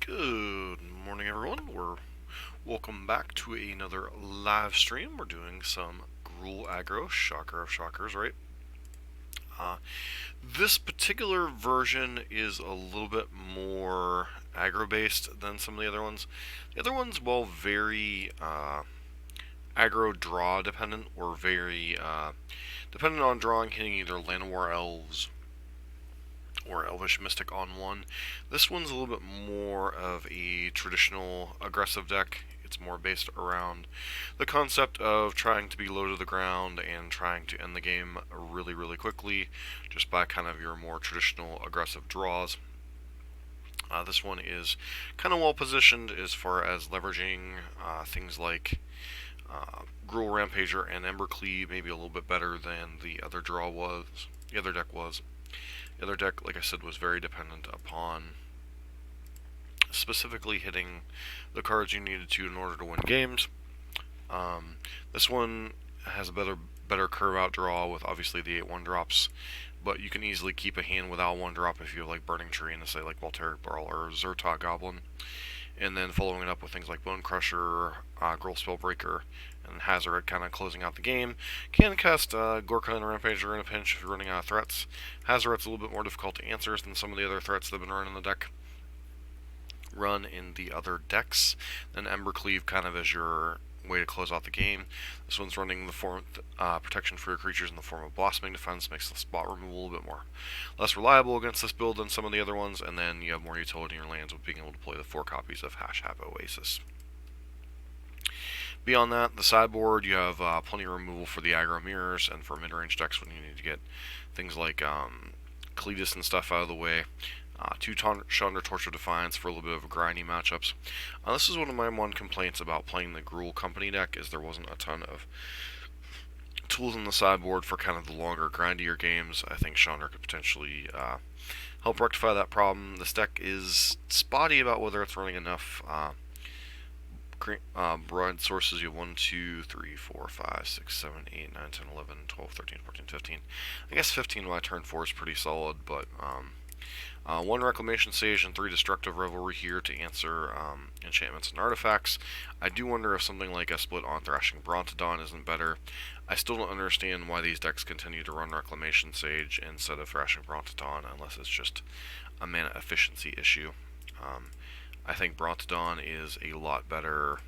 Good morning, everyone. Welcome back to another live stream. We're doing some Gruul Aggro, shocker of shockers, right? Uh, this particular version is a little bit more aggro-based than some of the other ones. The other ones, while very aggro draw dependent, or very dependent on drawing, hitting either Llanowar Elves or Elvish Mystic on one. This one's a little bit more of a traditional aggressive deck. It's more based around the concept of trying to be low to the ground and trying to end the game really, really quickly just by kind of your more traditional aggressive draws. This one is kind of well positioned as far as leveraging things like Gruul Rampager and Embercleave, maybe a little bit better than the other the other deck was. The other deck, like I said, was very dependent upon specifically hitting the cards you needed to in order to win games. This one has a better curve out draw with obviously the 8/1 drops, but you can easily keep a hand without one drop if you have like Burning Tree and say like Voltaic Brawl or Zertog Goblin, and then following it up with things like Bone Crusher, Gruul Spellbreaker, and Hazoret kind of closing out the game. Can cast Gorka and Rampager in a pinch if you're running out of threats. Hazoret's a little bit more difficult to answer than some of the other threats that have been run in the deck. Run in the other decks. Then Embercleave kind of as your way to close out the game. This one's running the protection for your creatures in the form of Blossoming Defense, makes the spot removal a little bit more less reliable against this build than some of the other ones, and then you have more utility in your lands with being able to play the 4 copies of Hashab Oasis. Beyond that, the sideboard, you have plenty of removal for the aggro mirrors and for mid-range decks when you need to get things like Cletus and stuff out of the way. 2 Chandra Torch of Defiance for a little bit of grindy matchups. This is one of my one complaints about playing the Gruul Company deck, is there wasn't a ton of tools in the sideboard for kind of the longer, grindier games. I think Chandra could potentially help rectify that problem. This deck is spotty about whether it's running enough broad sources. You have 1, 2, 3, 4, 5, 6, 7, 8, 9, 10, 11, 12, 13, 14, 15. I guess 15 by turn 4 is pretty solid, but 1 Reclamation Sage and 3 Destructive Revelry here to answer enchantments and artifacts. I do wonder if something like a split on Thrashing Brontodon isn't better. I still don't understand why these decks continue to run Reclamation Sage instead of Thrashing Brontodon, unless it's just a mana efficiency issue. I think Brontodon is a lot better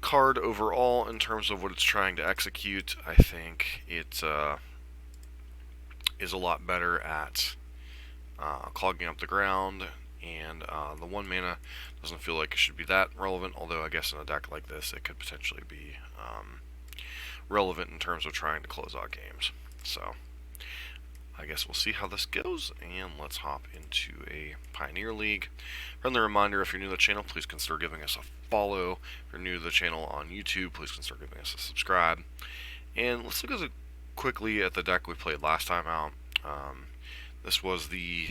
card overall in terms of what it's trying to execute. I think it is a lot better at clogging up the ground, and the 1 mana doesn't feel like it should be that relevant, although I guess in a deck like this it could potentially be relevant in terms of trying to close out games. So I guess we'll see how this goes, and let's hop into a Pioneer League. Friendly reminder, if you're new to the channel, please consider giving us a follow. If you're new to the channel on YouTube, please consider giving us a subscribe. And let's look quickly at the deck we played last time out. This was the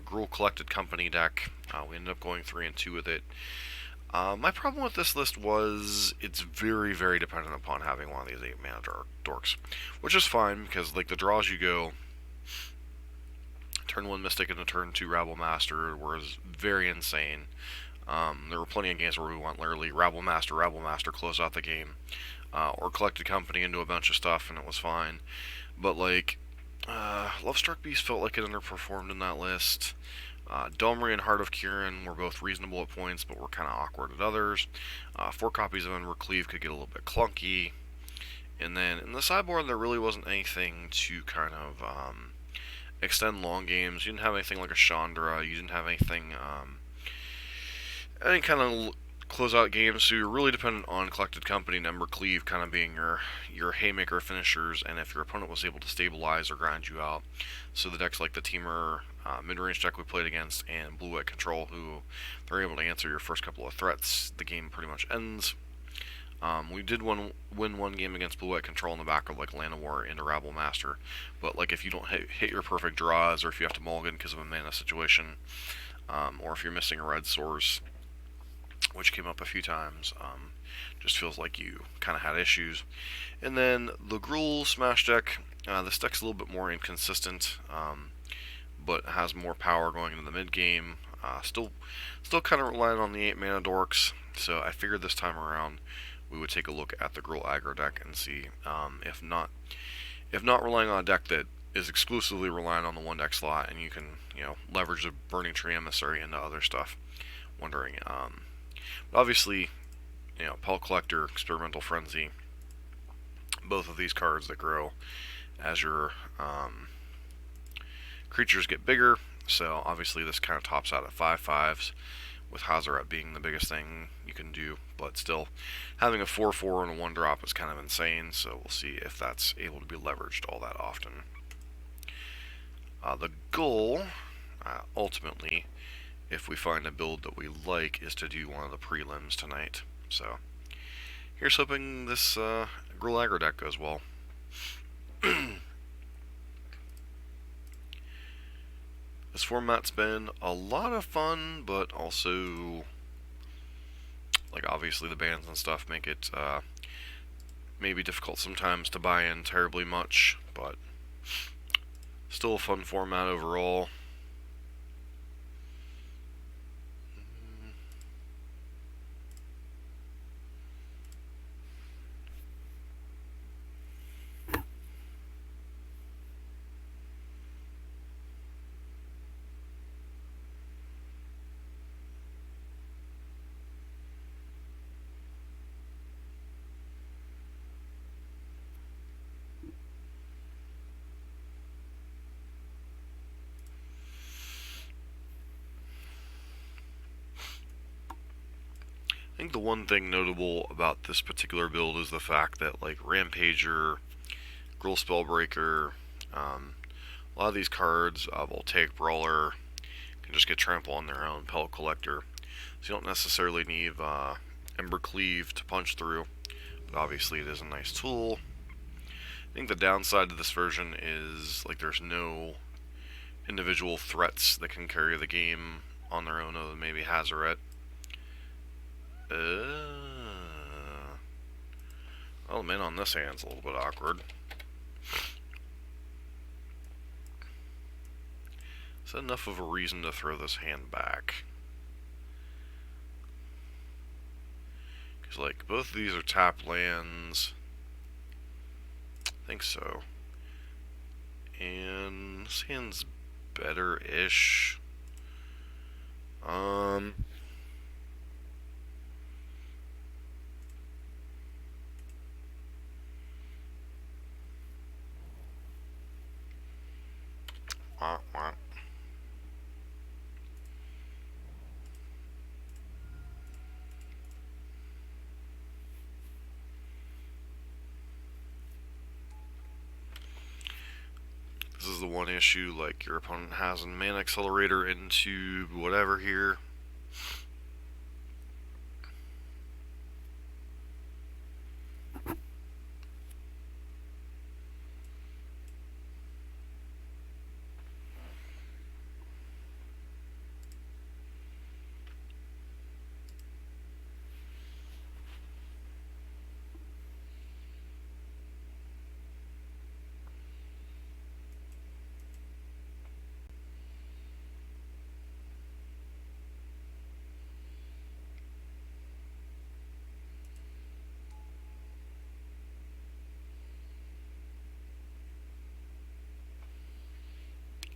Gruul Collected Company deck. We ended up going 3-2 with it. My problem with this list was it's very, very dependent upon having one of these 8 mana dorks, which is fine because like the draws you go turn 1 Mystic into turn 2 Rabble Master was very insane. There were plenty of games where we went literally Rabble Master, close out the game, or Collected Company into a bunch of stuff, and it was fine. But like, Lovestruck Beast felt like it underperformed in that list. Domri and Heart of Kirin were both reasonable at points, but were kind of awkward at others. 4 copies of Embercleave could get a little bit clunky. And then in the sideboard, there really wasn't anything to kind of extend long games. You didn't have anything like a Chandra. You didn't have anything, any kind of closeout games. So you're really dependent on Collected Company and Embercleave kind of being your haymaker finishers. And if your opponent was able to stabilize or grind you out, so the decks like the Teamer mid-range deck we played against and Blue-White Control, who they're able to answer your first couple of threats, the game pretty much ends. We did win 1 game against Blue-White Control in the back of like Llanowar into Rabble Master, but like if you don't hit your perfect draws, or if you have to mulligan because of a mana situation, or if you're missing a red source, which came up a few times, just feels like you kind of had issues. And then the Gruul Smash deck, this deck's a little bit more inconsistent, but has more power going into the mid game. Still kind of relying on the 8 mana dorks. So I figured this time around we would take a look at the Gruul Aggro deck and see if not relying on a deck that is exclusively relying on the one deck slot, and you can leverage the Burning Tree Emissary into other stuff. Wondering, obviously, Pellet Collector, Experimental Frenzy, both of these cards that grow as your creatures get bigger. So obviously this kind of tops out at 5/5s, with Hazoret being the biggest thing you can do, but still having a 4/4 and a 1-drop is kind of insane, so we'll see if that's able to be leveraged all that often. The goal, ultimately, if we find a build that we like, is to do one of the prelims tonight. So here's hoping this Gruul Aggro deck goes well. This format's been a lot of fun, but also, like, obviously the bans and stuff make it maybe difficult sometimes to buy in terribly much, but still a fun format overall. I think the one thing notable about this particular build is the fact that, like, Rampager, Gruul Spellbreaker, a lot of these cards, Voltaic Brawler, can just get trampled on their own. Pellet Collector, so you don't necessarily need Embercleave to punch through, but obviously it is a nice tool. I think the downside to this version is, like, there's no individual threats that can carry the game on their own, other than maybe Hazoret. Well, man, on this hand's a little bit awkward. Is that enough of a reason to throw this hand back? Because, like, both of these are tap lands. I think so. And this hand's better-ish. This is the one issue, like, your opponent has a mana accelerator into whatever here.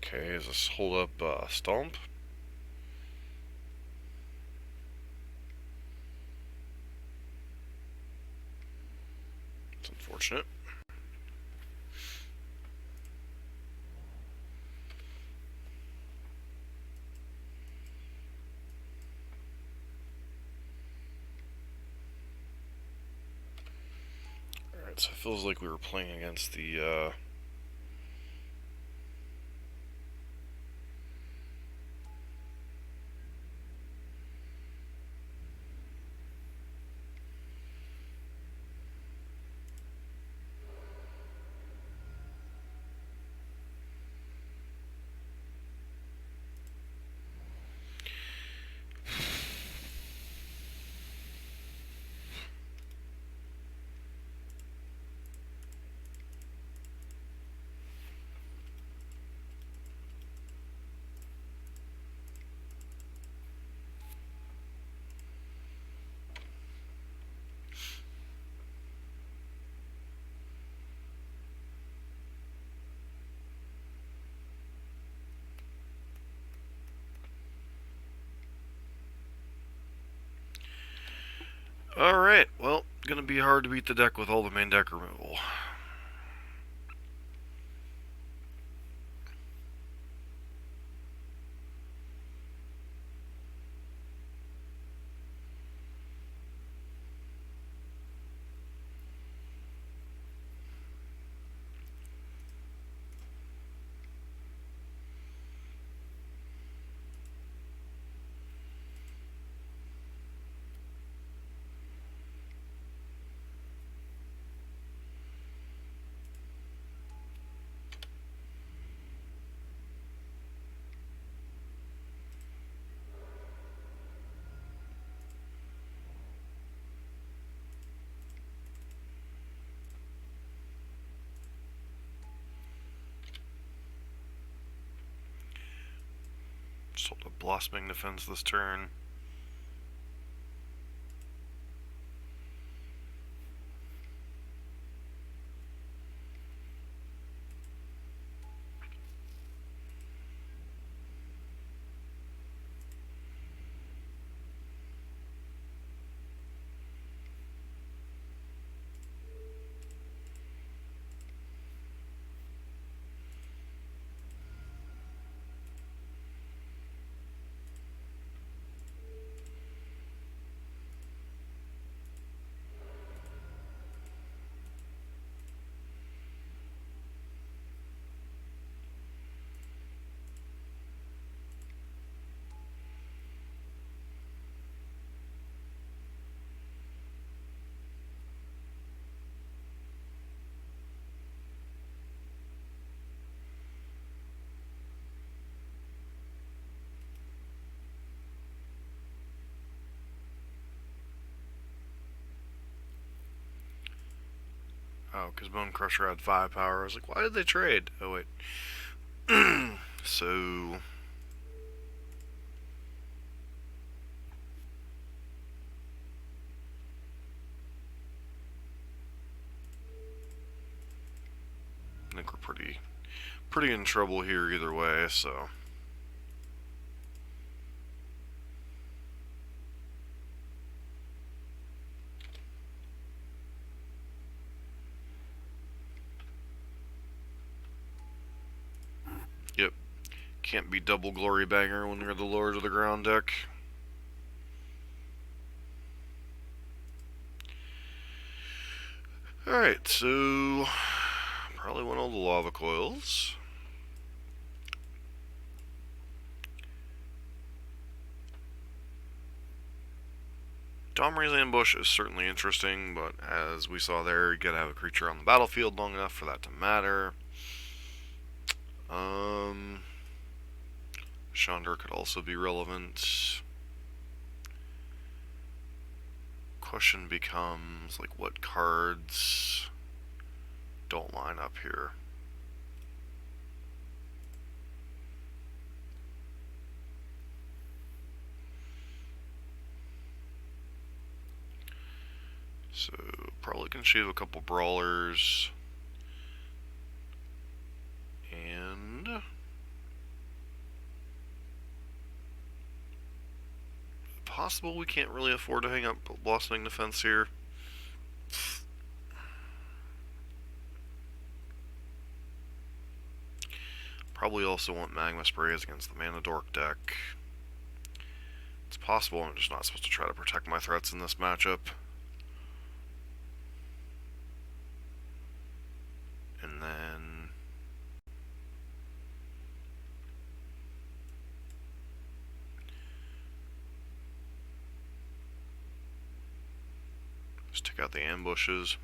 Okay, is this hold up Stomp? It's unfortunate. Alright, so it feels like we were playing against the Alright, well, gonna be hard to beat the deck with all the main deck removal. Just hold a Blossoming Defense this turn. Oh, because Bone Crusher had 5 power. I was like, why did they trade? Oh, wait. So... I think we're pretty in trouble here either way, so... Yep. Can't be double Glory Banger when you're the Lord of the Ground deck. Alright, so... Probably want all the Lava Coils. Domri's Ambush is certainly interesting, but as we saw there, you gotta have a creature on the battlefield long enough for that to matter. Chandra could also be relevant. Question becomes, like, what cards don't line up here? So, probably can shave a couple Brawlers. And... possible we can't really afford to hang up Blossoming Defense here. Probably also want Magma Sprays against the Mana Dork deck. It's possible I'm just not supposed to try to protect my threats in this matchup. And then... just take out the ambushes.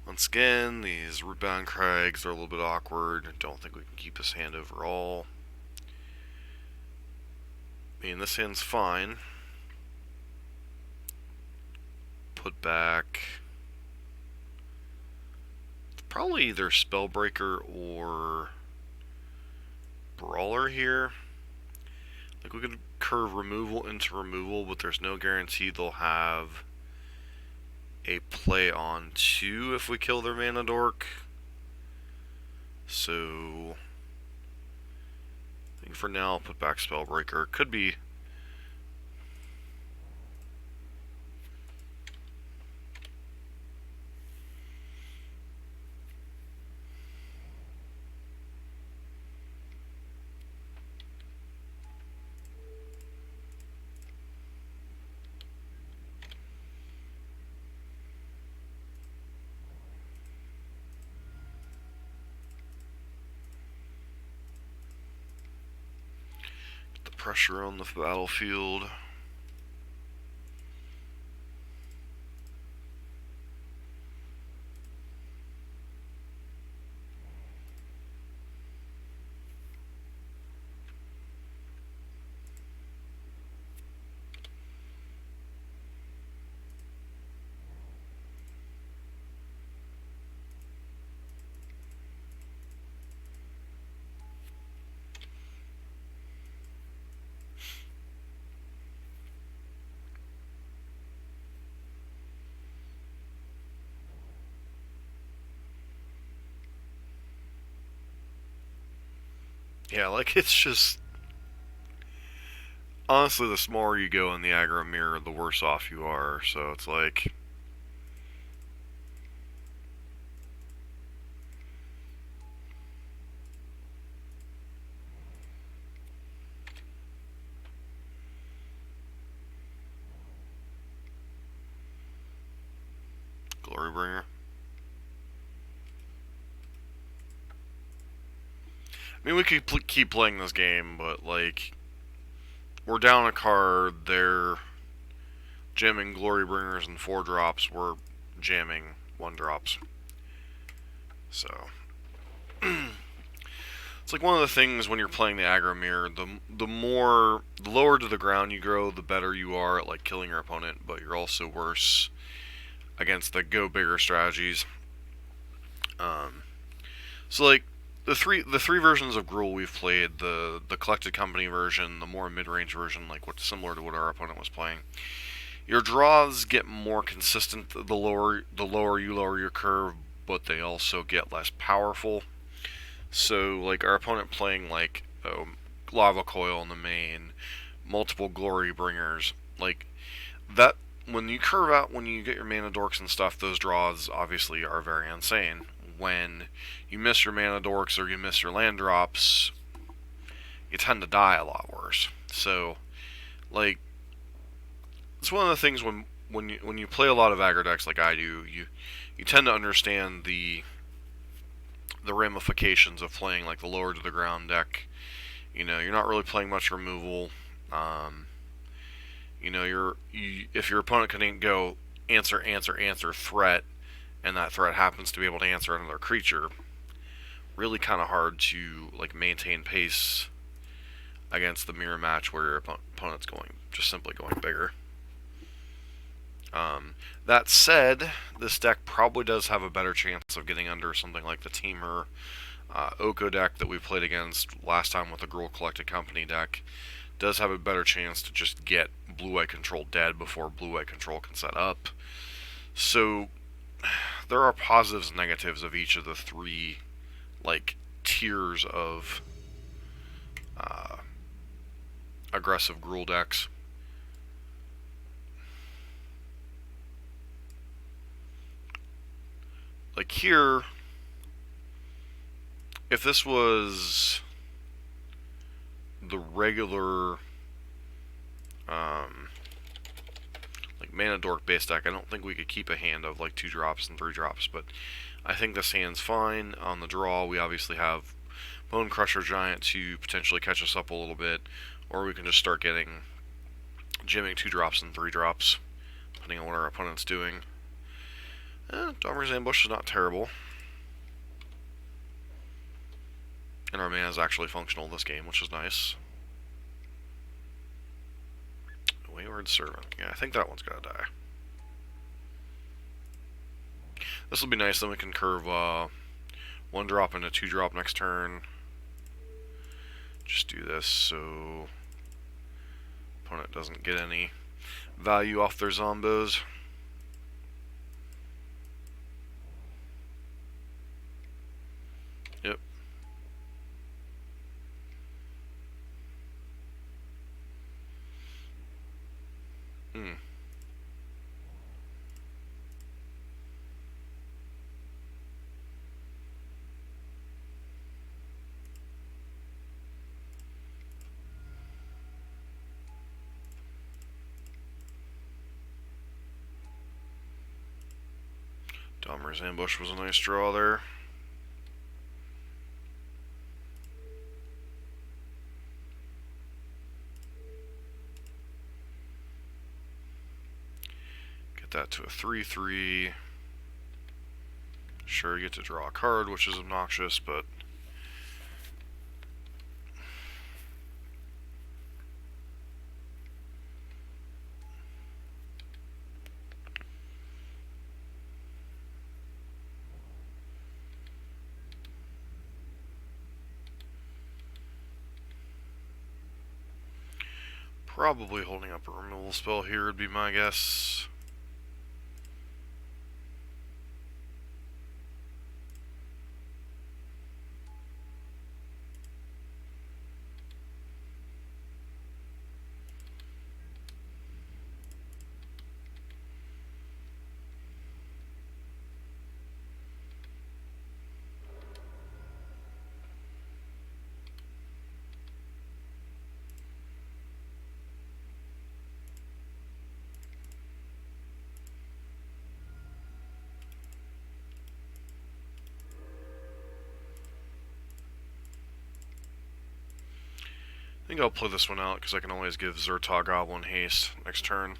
Once again, these Rootbound Crags are a little bit awkward. I don't think we can keep this hand overall. I mean, this hand's fine. Put back... it's probably either Spellbreaker or Brawler here. Like, we could curve removal into removal, but there's no guarantee they'll have a play on 2 if we kill their mana dork. So I think for now I'll put back Spellbreaker. Could be. The pressure on the battlefield. Yeah, like it's just honestly the smaller you go in the aggro mirror, the worse off you are. So it's like Glorybringer. I mean, we could keep playing this game, but like we're down a card. They're jamming Glorybringers and 4-drops. We're jamming 1-drops. So it's like one of the things when you're playing the aggro mirror. The lower to the ground you go, the better you are at like killing your opponent. But you're also worse against the go bigger strategies. So like the three versions of Gruul we've played, the collected company version, the more mid range version, like what's similar to what our opponent was playing. Your draws get more consistent the lower you lower your curve, but they also get less powerful. So like our opponent playing like Lava Coil in the main, multiple Glory Bringers, like that when you curve out, when you get your mana dorks and stuff, those draws obviously are very insane. When you miss your mana dorks or you miss your land drops, you tend to die a lot worse. So, like, it's one of the things when you play a lot of aggro decks like I do, you tend to understand the ramifications of playing like the lower to the ground deck. You know, you're not really playing much removal. You know, if your opponent can go answer threat, and that threat happens to be able to answer another creature, really kind of hard to like maintain pace against the mirror match where your opponent's just simply going bigger. That said, this deck probably does have a better chance of getting under something like the Teamer Oko deck that we played against last time with the Gruul Collected Company deck. Does have a better chance to just get blue-white control dead before blue-white control can set up. So there are positives and negatives of each of the three like tiers of aggressive Gruul decks. Like here, if this was the regular like mana dork based deck, I don't think we could keep a hand of like 2-drops and 3-drops, but I think this hand's fine. On the draw, we obviously have Bone Crusher Giant to potentially catch us up a little bit, or we can just start getting jamming 2-drops and 3-drops, depending on what our opponent's doing. Dogger's Ambush is not terrible. And our mana is actually functional in this game, which is nice. Wayward Servant. Yeah, I think that one's gonna die. This will be nice, then we can curve 1-drop into 2-drop next turn. Just do this so opponent doesn't get any value off their zombos. Hmm. Dahmer's Ambush was a nice draw there. Get that to a 3/3. Sure, you get to draw a card, which is obnoxious, but probably holding up a removal spell here would be my guess. I think I'll play this one out because I can always give Zertog Goblin haste next turn.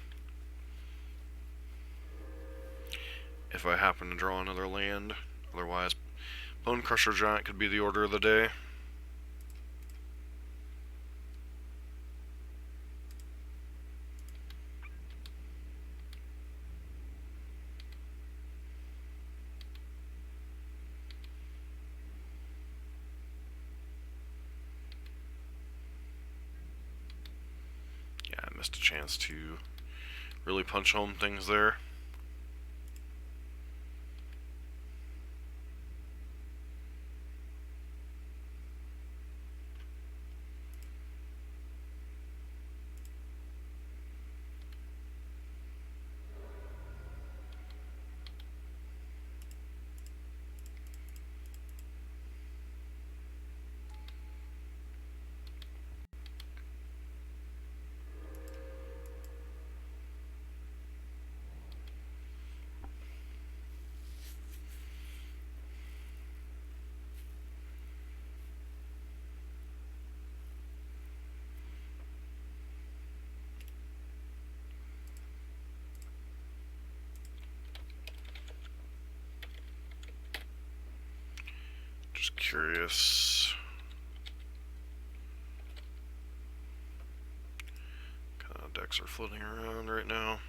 If I happen to draw another land. Otherwise, Bone Crusher Giant could be the order of the day. Yeah, I missed a chance to really punch home things there. Just curious. What kind of decks are floating around right now?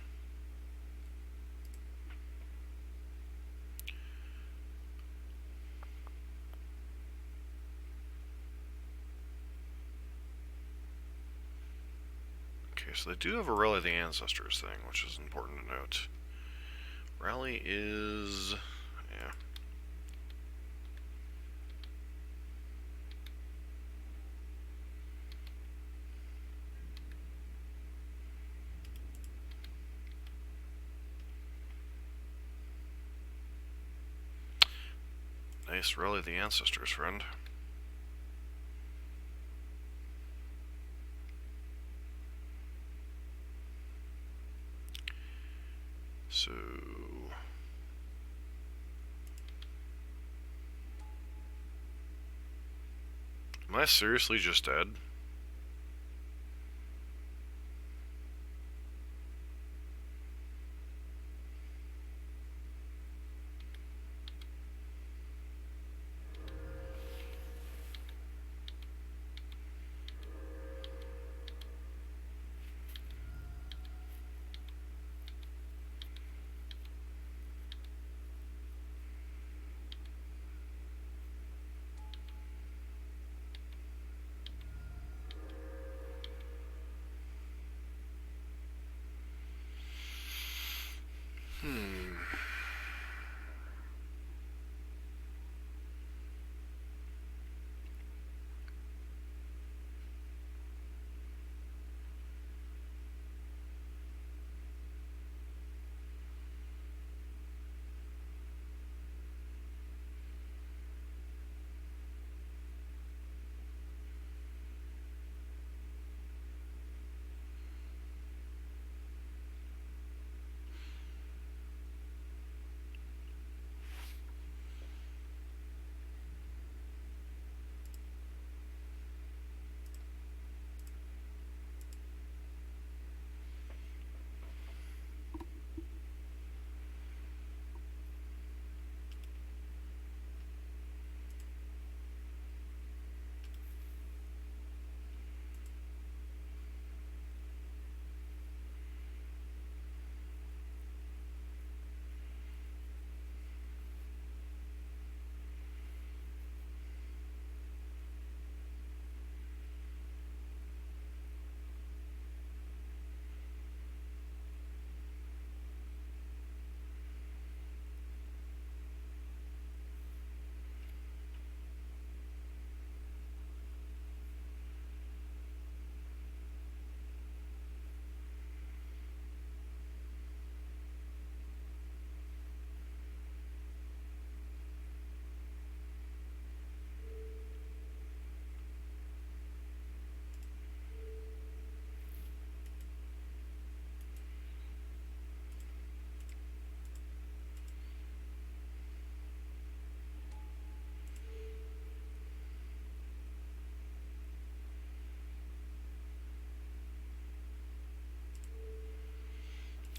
Okay, so they do have a Rally the Ancestors thing, which is important to note. Rally is... yeah. Nice Rally the Ancestors, friend. So... am I seriously just dead?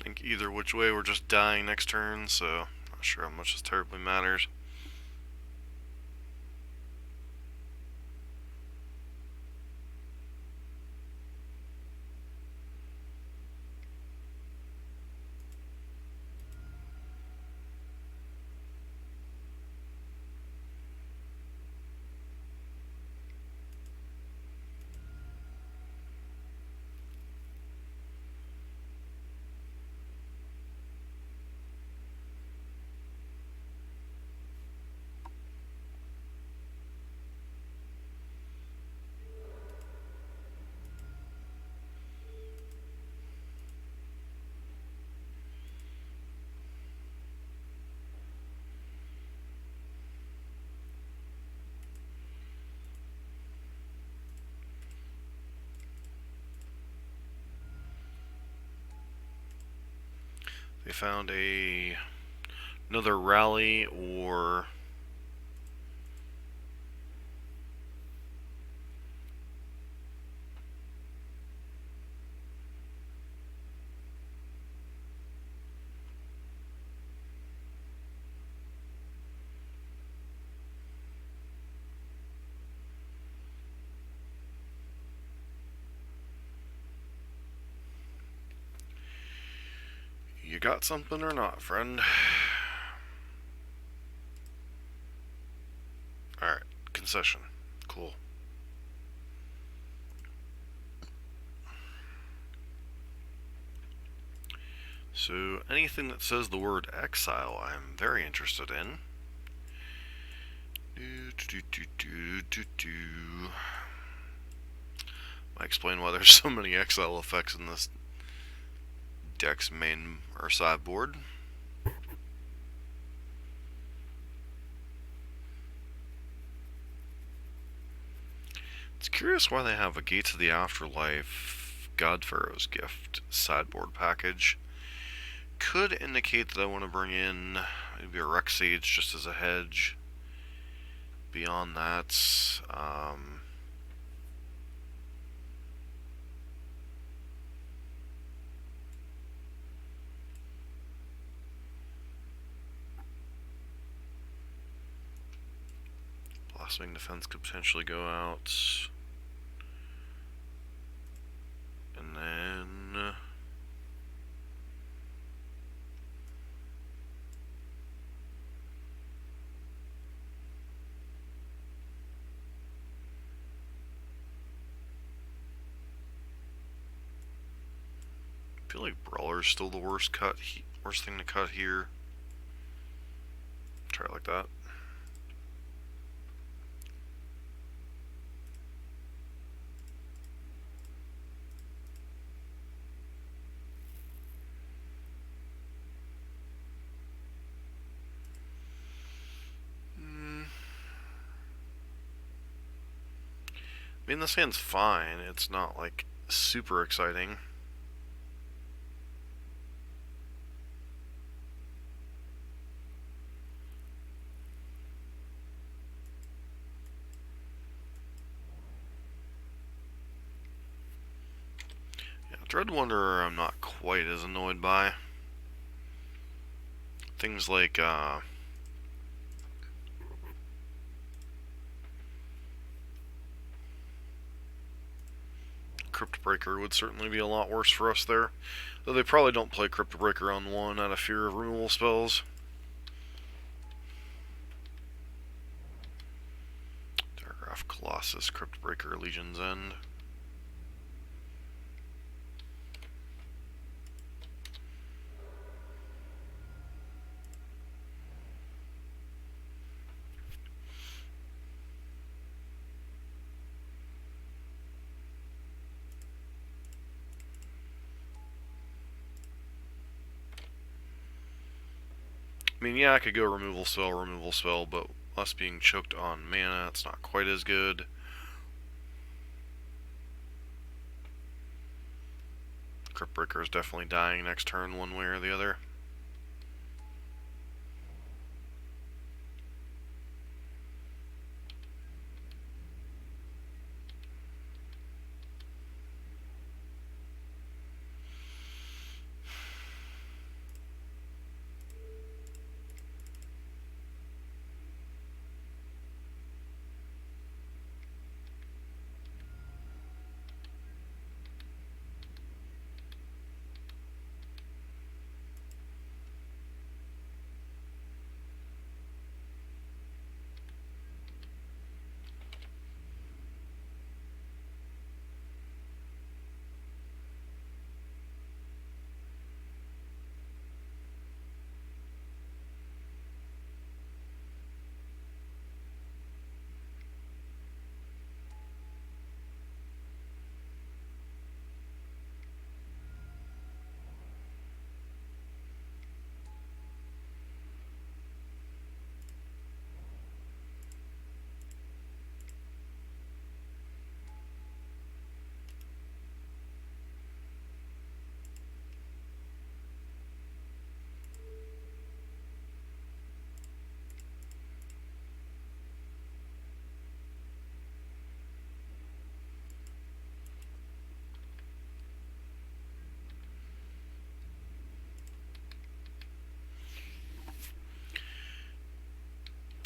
I think either which way we're just dying next turn, so not sure how much this terribly matters. They found another rally or you got something or not, friend? Alright, concession. Cool. So, anything that says the word exile, I'm very interested in. Might explain why there's so many exile effects in this deck's main or sideboard. It's curious why they have a Gates of the Afterlife God Pharaoh's Gift sideboard package. Could indicate that I want to bring in maybe a Rex Sage just as a hedge. Beyond that, Blossoming Defense could potentially go out. And then I feel like Brawler's still the worst thing to cut here. Try it like that. I mean, this hand's fine. It's not like super exciting. Yeah, Dread Wanderer I'm not quite as annoyed by. Things like Crypt Breaker would certainly be a lot worse for us there. Though they probably don't play Crypt Breaker on one out of fear of removal spells. Paragraph Colossus, Crypt Breaker, Legion's End. I mean, yeah, I could go removal spell, but us being choked on mana, it's not quite as good. Crypt Breaker is definitely dying next turn one way or the other.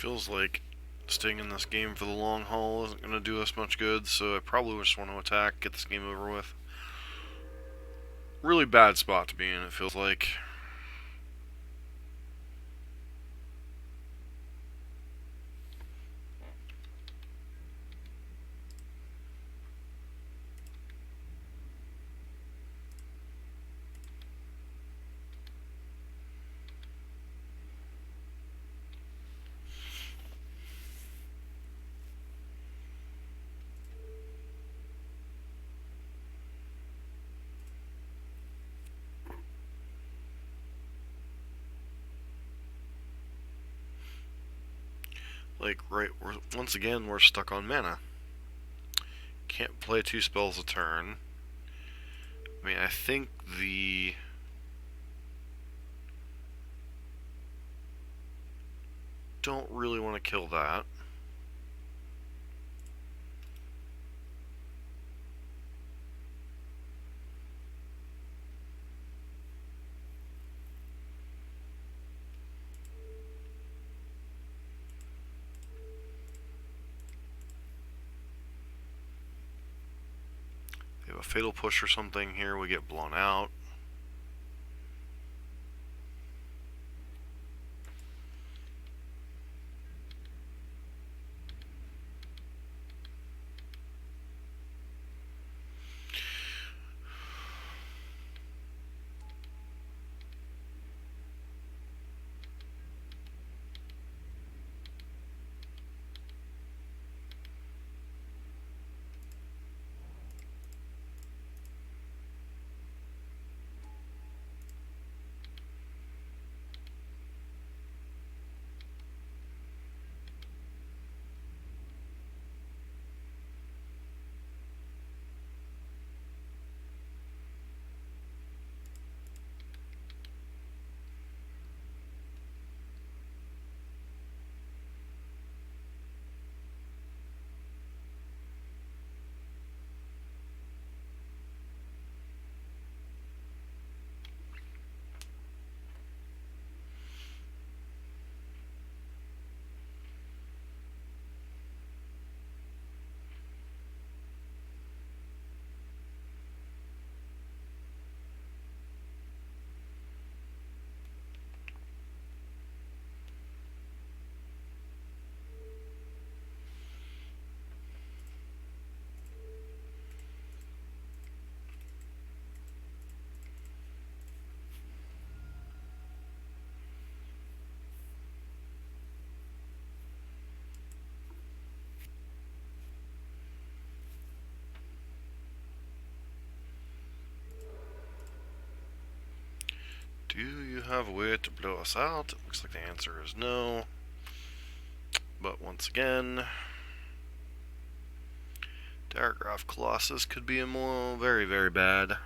feels like staying in this game for the long haul isn't going to do us much good, so I probably just want to attack, get this game over with. Really bad spot to be in, it feels like. Like, right, once again, we're stuck on mana. Can't play 2 spells a turn. I mean, I think the... Don't really want to kill that. They have a fatal push or something here, we get blown out. Do you have a way to blow us out? It looks like the answer is no. But once again, Diregraph Colossus could be a more very, very bad.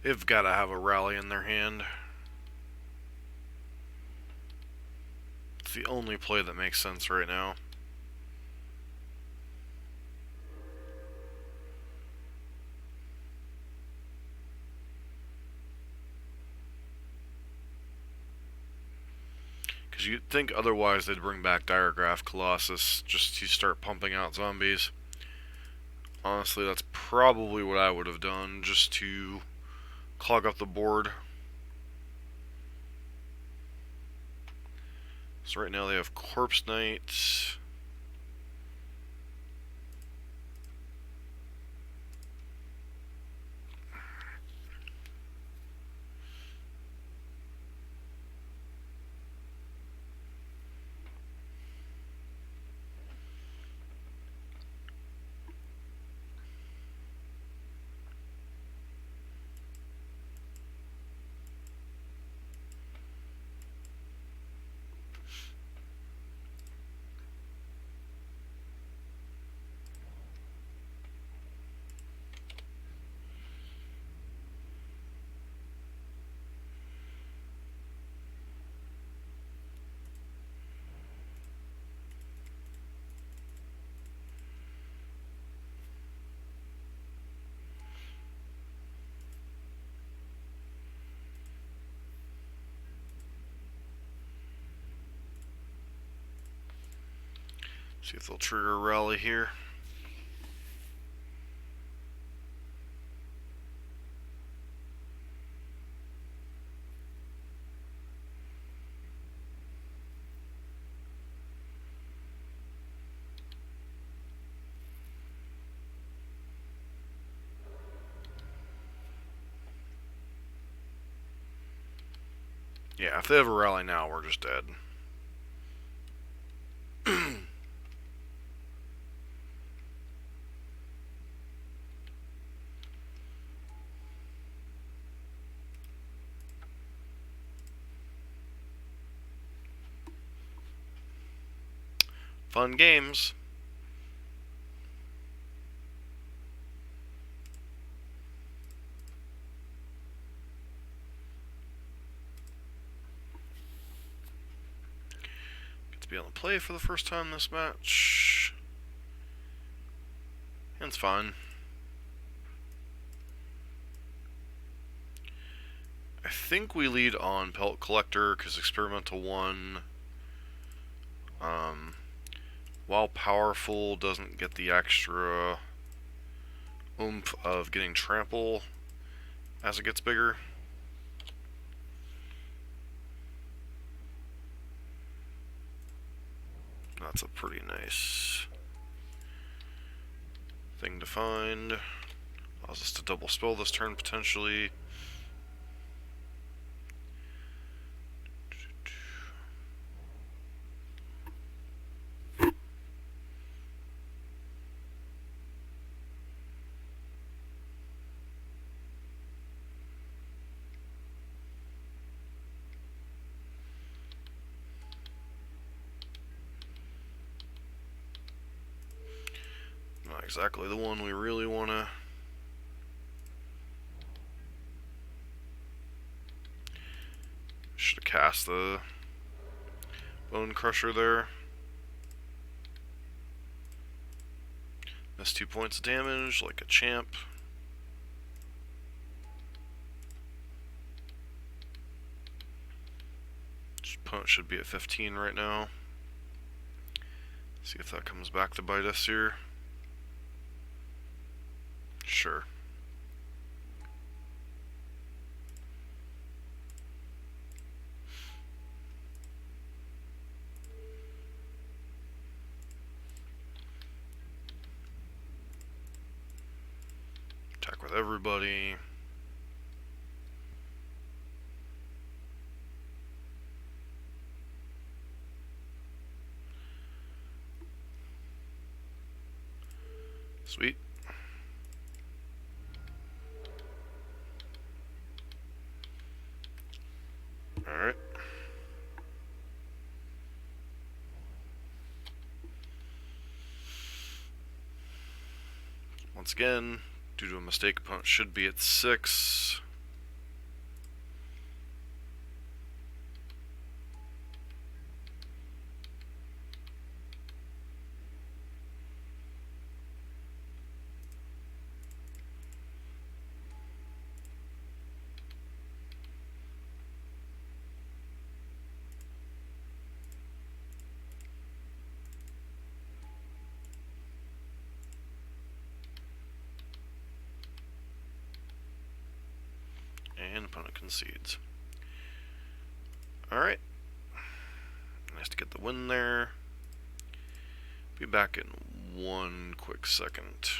They've got to have a rally in their hand. It's the only play that makes sense right now. Because you'd think otherwise they'd bring back Diregraph Colossus just to start pumping out zombies. Honestly, that's probably what I would have done, just to clog up the board. So right now they have Corpse Knight. See if they'll trigger a rally here. Yeah, if they have a rally now, we're just dead. Fun games. Get to be on the play for the first time this match. And it's fine. I think we lead on Pelt Collector because Experimental 1, while powerful, doesn't get the extra oomph of getting trample as it gets bigger. That's a pretty nice thing to find. Allows us to double spell this turn potentially. Not exactly the one we really want to. Should have cast the Bone Crusher there. Missed 2 points of damage like a champ. Opponent should be at 15 right now. See if that comes back to bite us here. Sure. Attack with everybody. Sweet. Alright. Once again, due to a mistake, opponent should be at 6. And opponent concedes. Alright. Nice to get the win there. Be back in 1 quick second.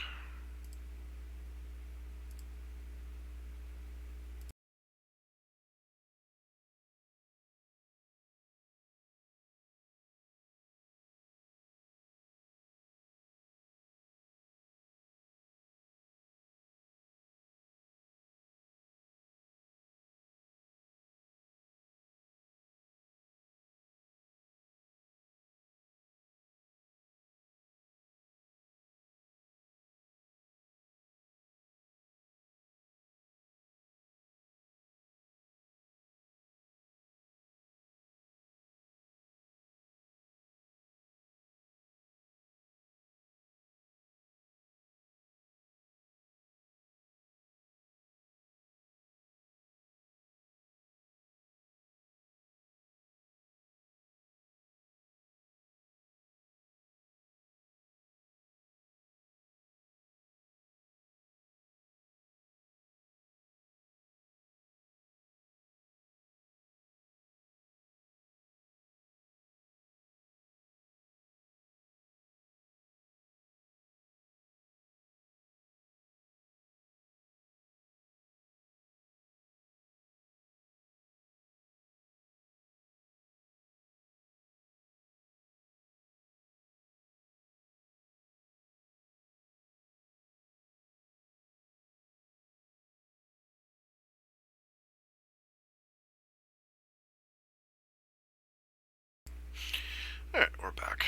back.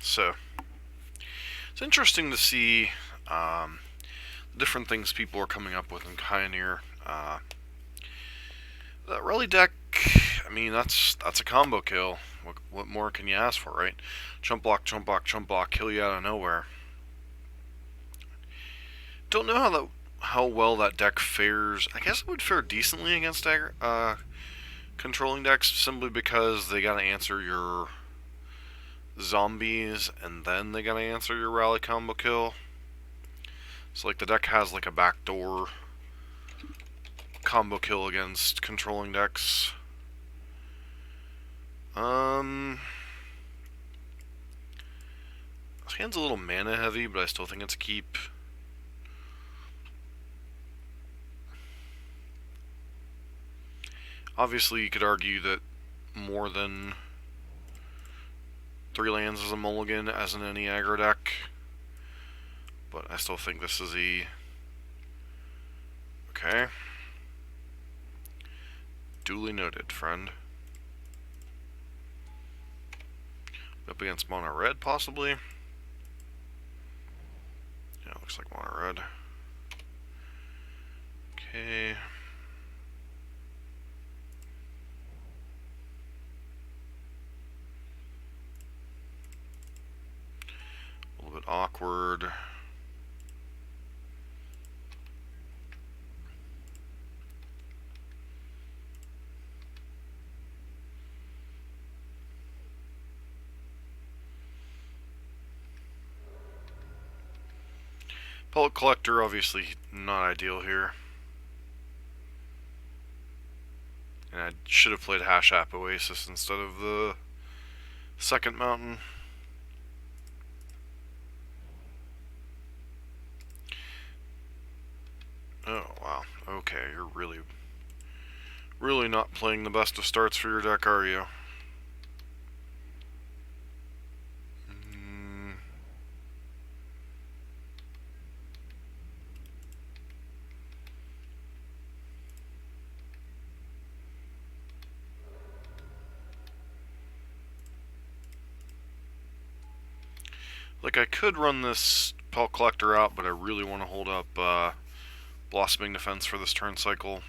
So, it's interesting to see different things people are coming up with in Pioneer. That rally deck, I mean, that's a combo kill. What more can you ask for, right? Jump block, jump block, jump block, kill you out of nowhere. Don't know how well that deck fares. I guess it would fare decently against controlling decks, simply because they gotta answer your zombies and then they gotta answer your rally combo kill. So like the deck has like a backdoor combo kill against controlling decks. This hand's a little mana heavy, but I still think it's a keep. Obviously, you could argue that more than 3 lands is a mulligan, as in any aggro deck, but I still think this is a... Okay. Duly noted, friend. Up against mono red, possibly. Yeah, looks like mono red. Okay. A little bit awkward. Pellet Collector, obviously not ideal here. And I should have played Hash App Oasis instead of the second mountain. Oh, wow. Okay, you're really not playing the best of starts for your deck, are you? Like, I could run this Pellet Collector out, but I really want to hold up Blossoming Defense for this turn cycle.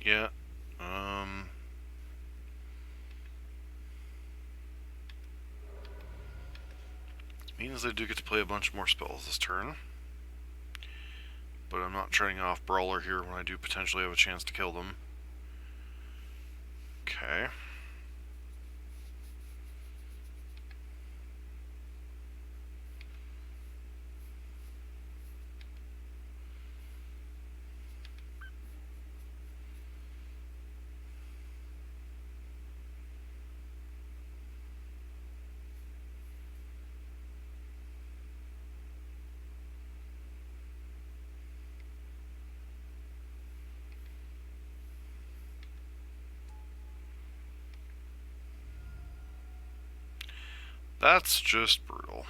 Yeah. Means I do get to play a bunch more spells this turn. But I'm not trading off Brawler here when I do potentially have a chance to kill them. Okay. That's just brutal.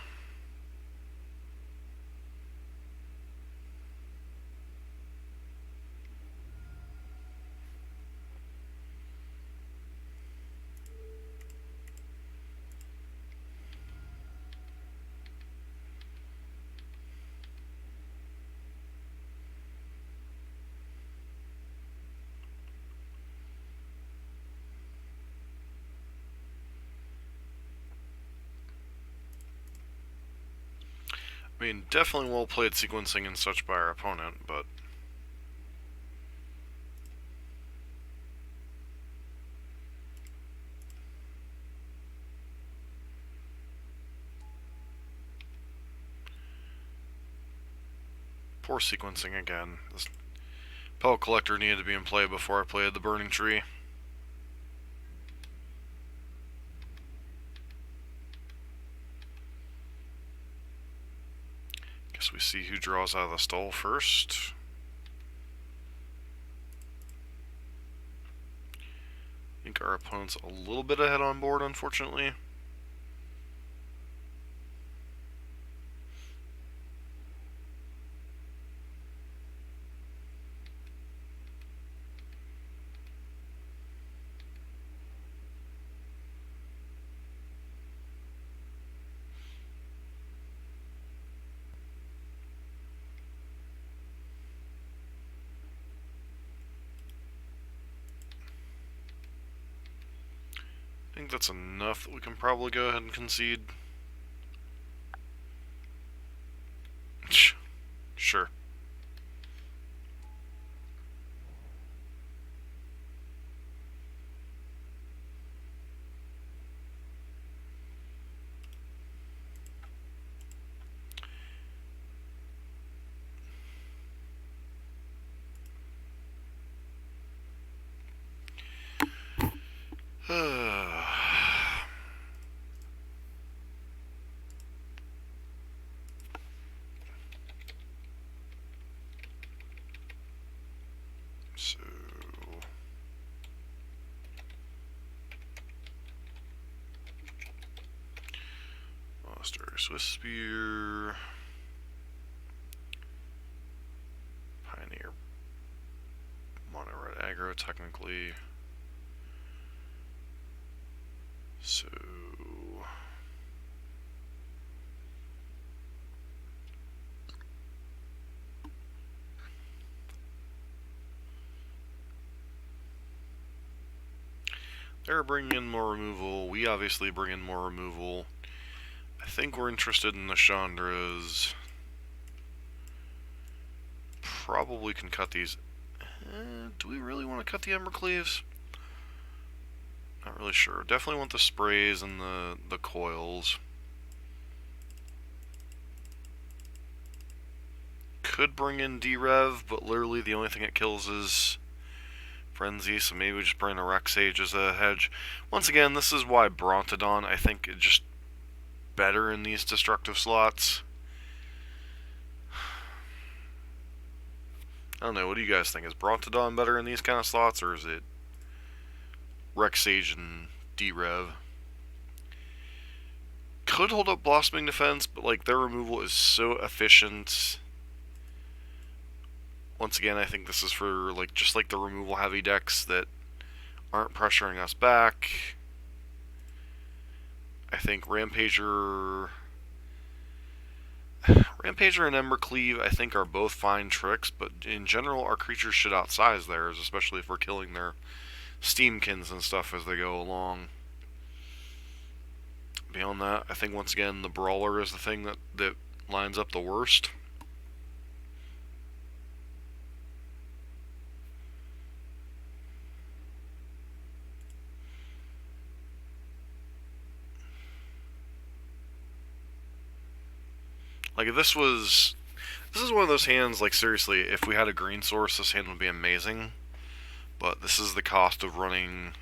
I mean, definitely well played sequencing and such by our opponent, but... Poor sequencing again. This Pellet Collector needed to be in play before I played the Burning Tree. Guess we see who draws out of the stall first. I think our opponent's a little bit ahead on board, unfortunately. I think that's enough that we can probably go ahead and concede. Sure. So Monster Swiss Spear, Pioneer, Mono Red Aggro, technically. So they're bringing in more removal. We obviously bring in more removal. I think we're interested in the Chandras. Probably can cut these. Do we really want to cut the Embercleaves? Not really sure. Definitely want the sprays and the coils. Could bring in D-Rev, but literally the only thing it kills is Frenzy, so maybe we just bring a Rex Sage as a hedge. Once again, this is why Brontodon, I think, is just better in these destructive slots. I don't know, what do you guys think? Is Brontodon better in these kind of slots, or is it Rex Sage and D-Rev? Could hold up Blossoming Defense, but like their removal is so efficient. Once again, I think this is for like just like the removal heavy decks that aren't pressuring us back. I think Rampager and Embercleave, I think, are both fine tricks, but in general, our creatures should outsize theirs, especially if we're killing their Steamkins and stuff as they go along. Beyond that, I think, once again, the Brawler is the thing that lines up the worst. Like, if this is one of those hands, like, seriously, if we had a green source, this hand would be amazing. But this is the cost of running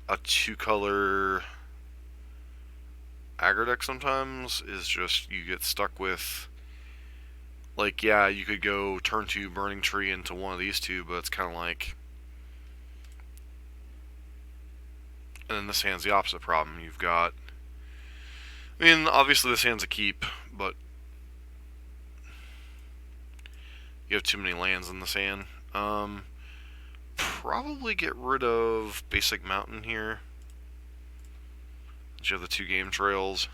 a 2-color aggro deck sometimes, is just you get stuck with, like, yeah, you could go turn 2 Burning Tree into one of these two, but it's kind of like, and then this hand's the opposite problem. You've got, I mean, obviously this hand's a keep, but you have too many lands in this hand. Probably get rid of Basic Mountain here. You have the 2 game trails.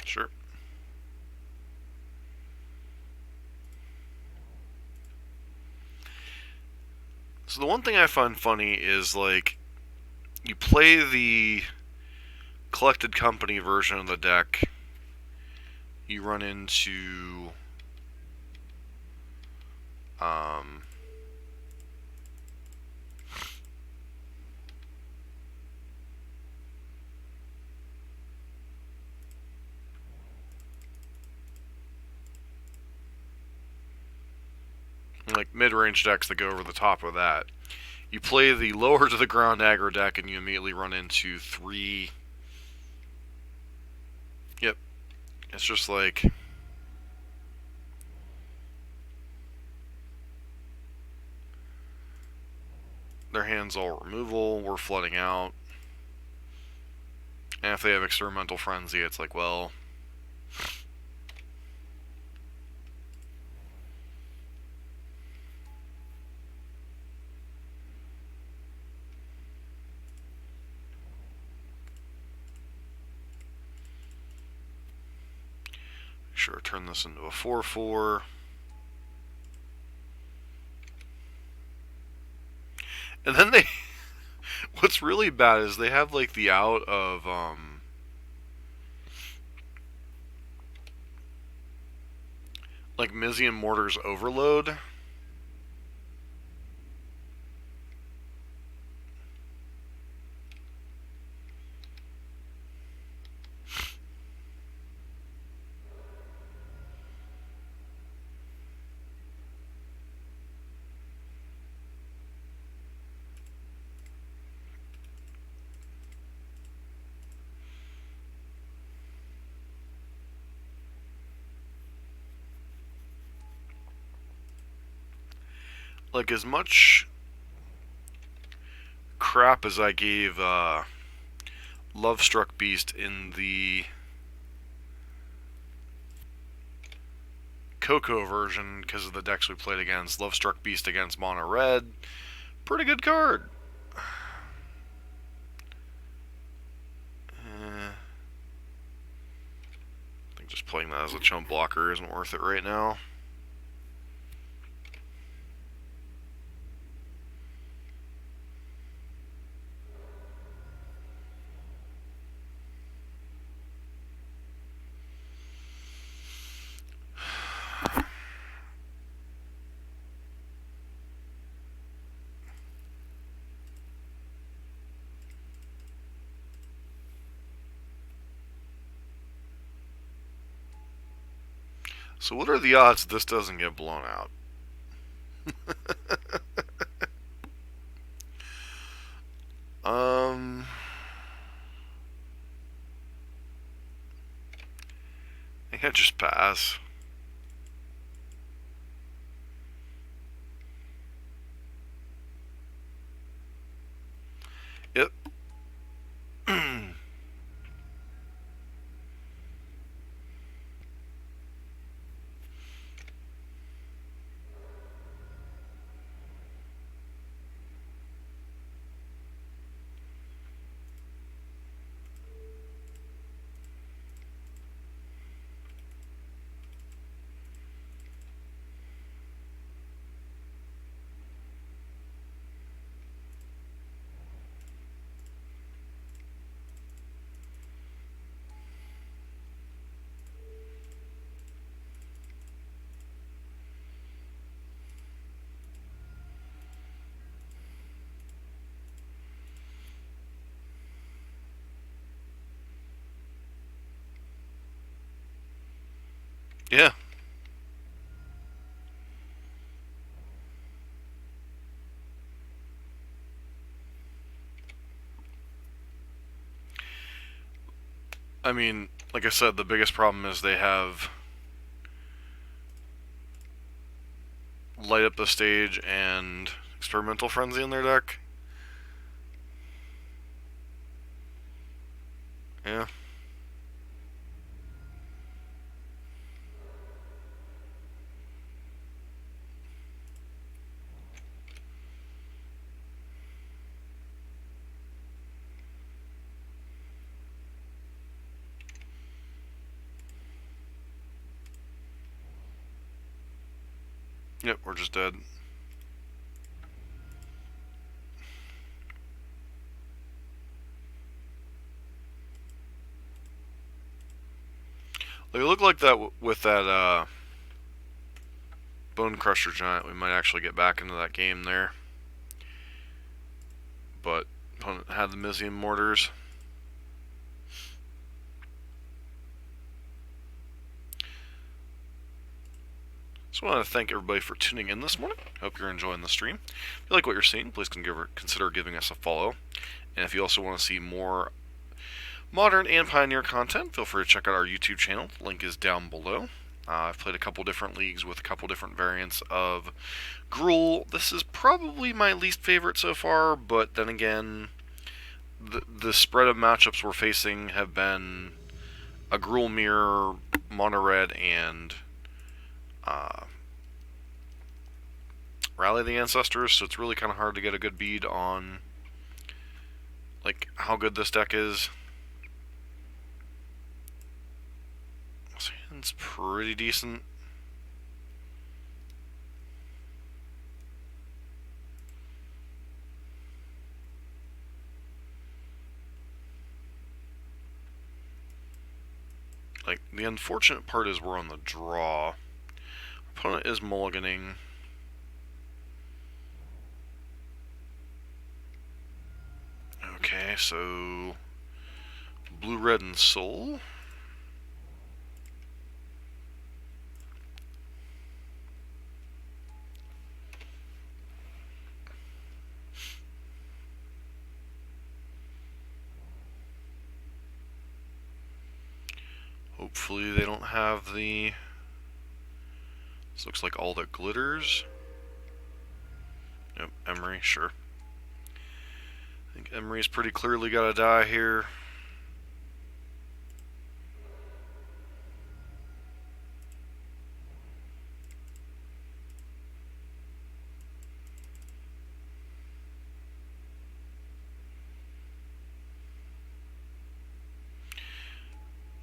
Sure. So the one thing I find funny is, like, you play the Collected Company version of the deck, you run into like mid-range decks that go over the top of that. You play the lower to the ground aggro deck, and you immediately run into 3. Yep, it's just like their hand's all removal, we're flooding out. And if they have Experimental Frenzy, it's like, well, sure, turn this into a 4/4. And then they, what's really bad is they have like the out of like Mizian Mortar's Overload. Like, as much crap as I gave Lovestruck Beast in the Coco version because of the decks we played against, Lovestruck Beast against Mono Red, pretty good card. I think just playing that as a chump blocker isn't worth it right now. So what are the odds this doesn't get blown out? I think I just pass. Yep. Yeah. I mean, like I said, the biggest problem is they have Light Up the Stage and Experimental Frenzy in their deck. Yeah. Yep, we're just dead. Like, it looked like that with that Bone Crusher Giant, we might actually get back into that game there. But opponent had the Mizian Mortars. So I want to thank everybody for tuning in this morning. Hope you're enjoying the stream. If you like what you're seeing, please consider giving us a follow. And if you also want to see more modern and pioneer content, feel free to check out our YouTube channel. The link is down below. I've played a couple different leagues with a couple different variants of Gruul. This is probably my least favorite so far, but then again, the spread of matchups we're facing have been a Gruul Mirror, Mono Red, and Rally the Ancestors, so it's really kind of hard to get a good bead on like how good this deck is. It's pretty decent. Like, the unfortunate part is we're on the draw. Opponent is mulliganing. Okay, so blue, red, and soul. Hopefully they don't have the... This looks like all that glitters. Nope, Emery, sure. I think Emery's pretty clearly got to die here.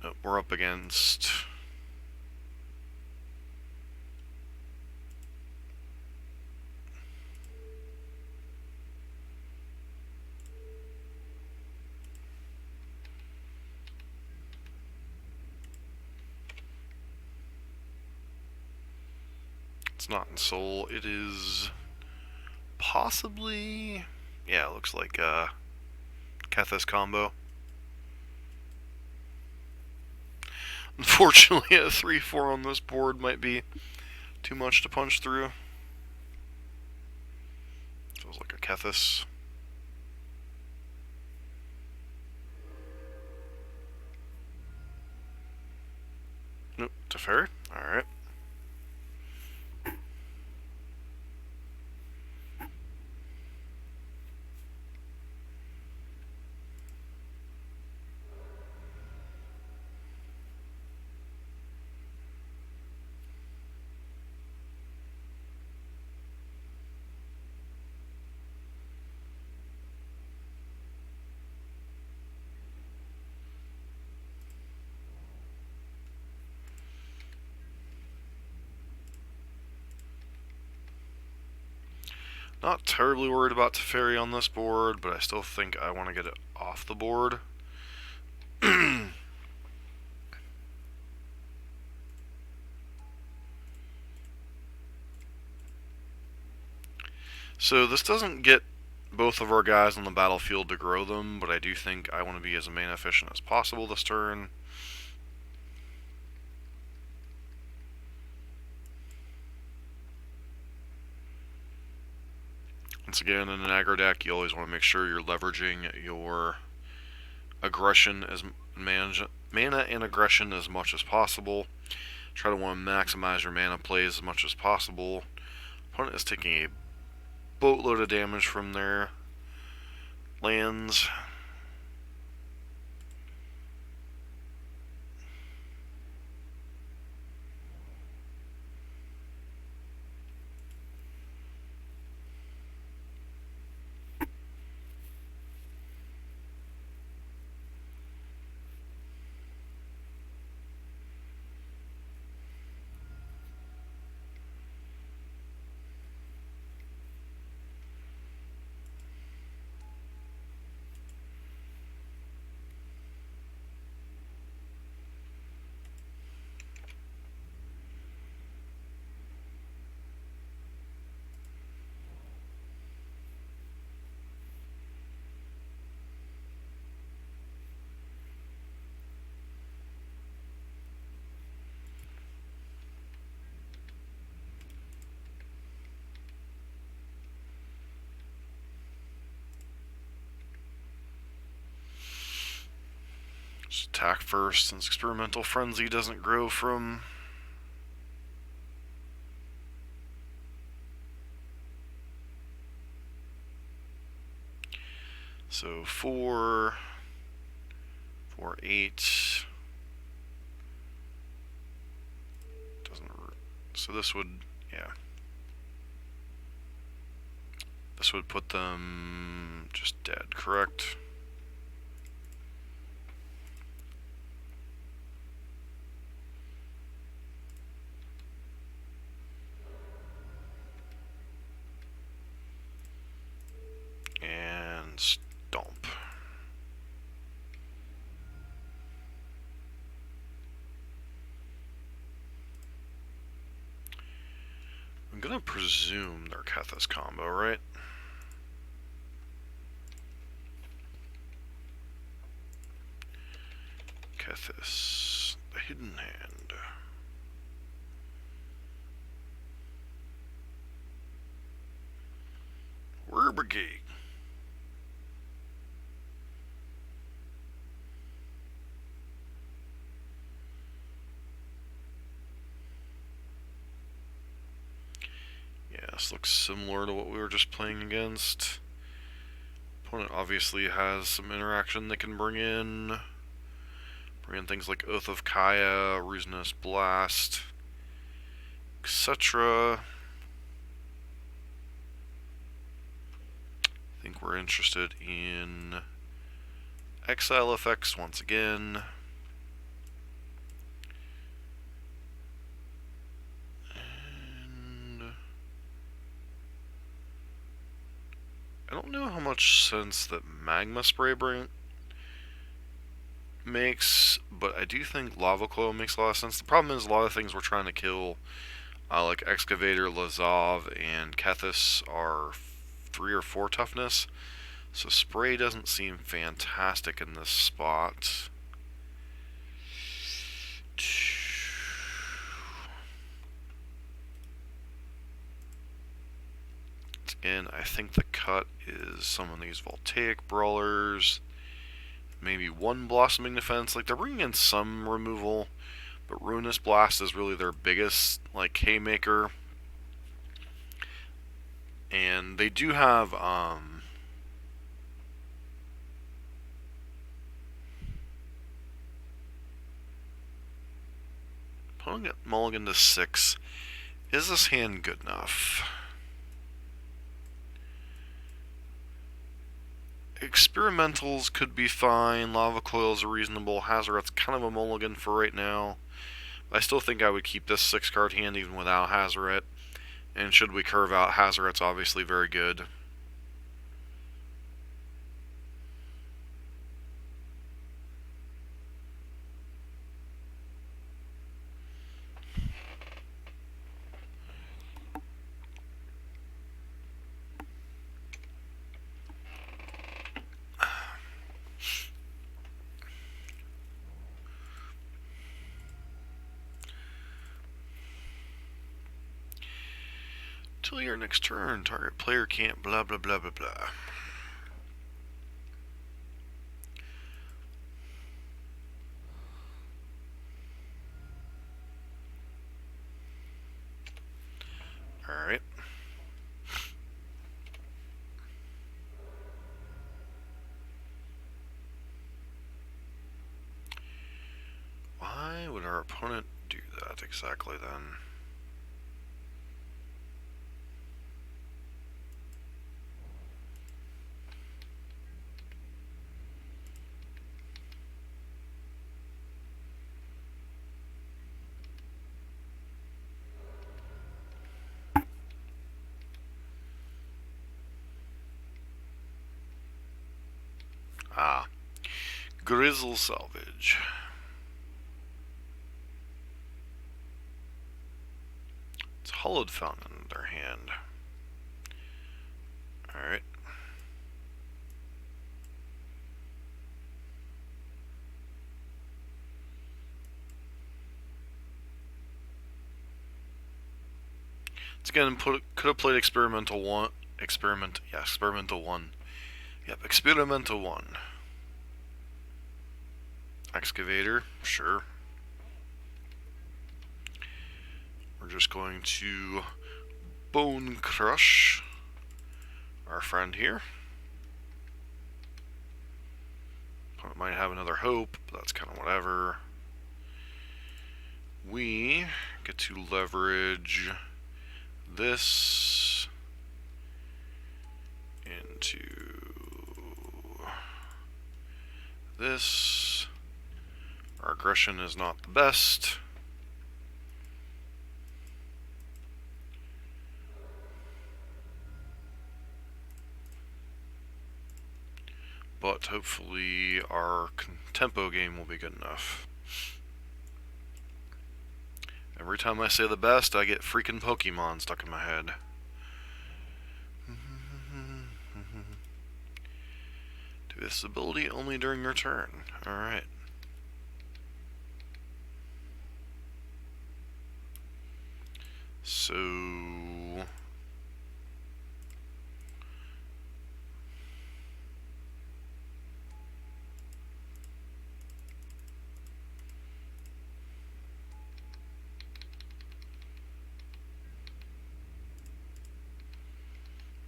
Nope, we're up against... It's not in soul, it is possibly... Yeah, it looks like Kethis combo. Unfortunately, a 3-4 on this board might be too much to punch through. Feels like a Kethis. Nope, Teferi. Alright. Not terribly worried about Teferi on this board, but I still think I want to get it off the board. So this doesn't get both of our guys on the battlefield to grow them, but I do think I want to be as mana efficient as possible this turn. Once again, in an aggro deck, you always want to make sure you're leveraging your aggression as mana and aggression as much as possible. Try to want to maximize your mana plays as much as possible. Opponent is taking a boatload of damage from their lands. Just attack first, since Experimental Frenzy doesn't grow from... So 4, 4, 8. Doesn't. So this would, yeah. This would put them just dead, correct? And stomp. I'm gonna presume they're Kethis combo, right? Kethis, the Hidden Hand. Werbegate. Yeah, this looks similar to what we were just playing against. Opponent obviously has some interaction they can bring in. Bring in things like Oath of Kaya, Reasonous Blast, etc. I think we're interested in Exile effects once again. And I don't know how much sense that Magma Spray makes, but I do think Lava Coil makes a lot of sense. The problem is a lot of things we're trying to kill, like Excavator, Lazav, and Kethis, are 3 or 4 toughness. So Spray doesn't seem fantastic in this spot. And I think the cut is some of these Voltaic Brawlers. Maybe 1 Blossoming Defense. Like, they're bringing in some removal, but Ruinous Blast is really their biggest, like, Haymaker. And they do have, putting it mulligan to 6. Is this hand good enough? Experimentals could be fine. Lava Coils are reasonable. Hazoret's kind of a mulligan for right now. I still think I would keep this 6-card hand even without Hazoret. And should we curve out, Hazoret's obviously very good. Till your next turn, target player can't blah blah blah blah blah. Alright. Why would our opponent do that exactly then? Ah. Grizzle Salvage. It's Hollowed Fountain in their hand. Alright. Let's again could have played Experimental 1. Experimental 1. Yep, Experimental 1. Excavator, sure. We're just going to Bone Crush our friend here. Might have another hope, but that's kind of whatever. We get to leverage this into this. Our aggression is not the best. But hopefully our tempo game will be good enough. Every time I say the best, I get freaking Pokemon stuck in my head. Do this ability only during your turn. Alright. So...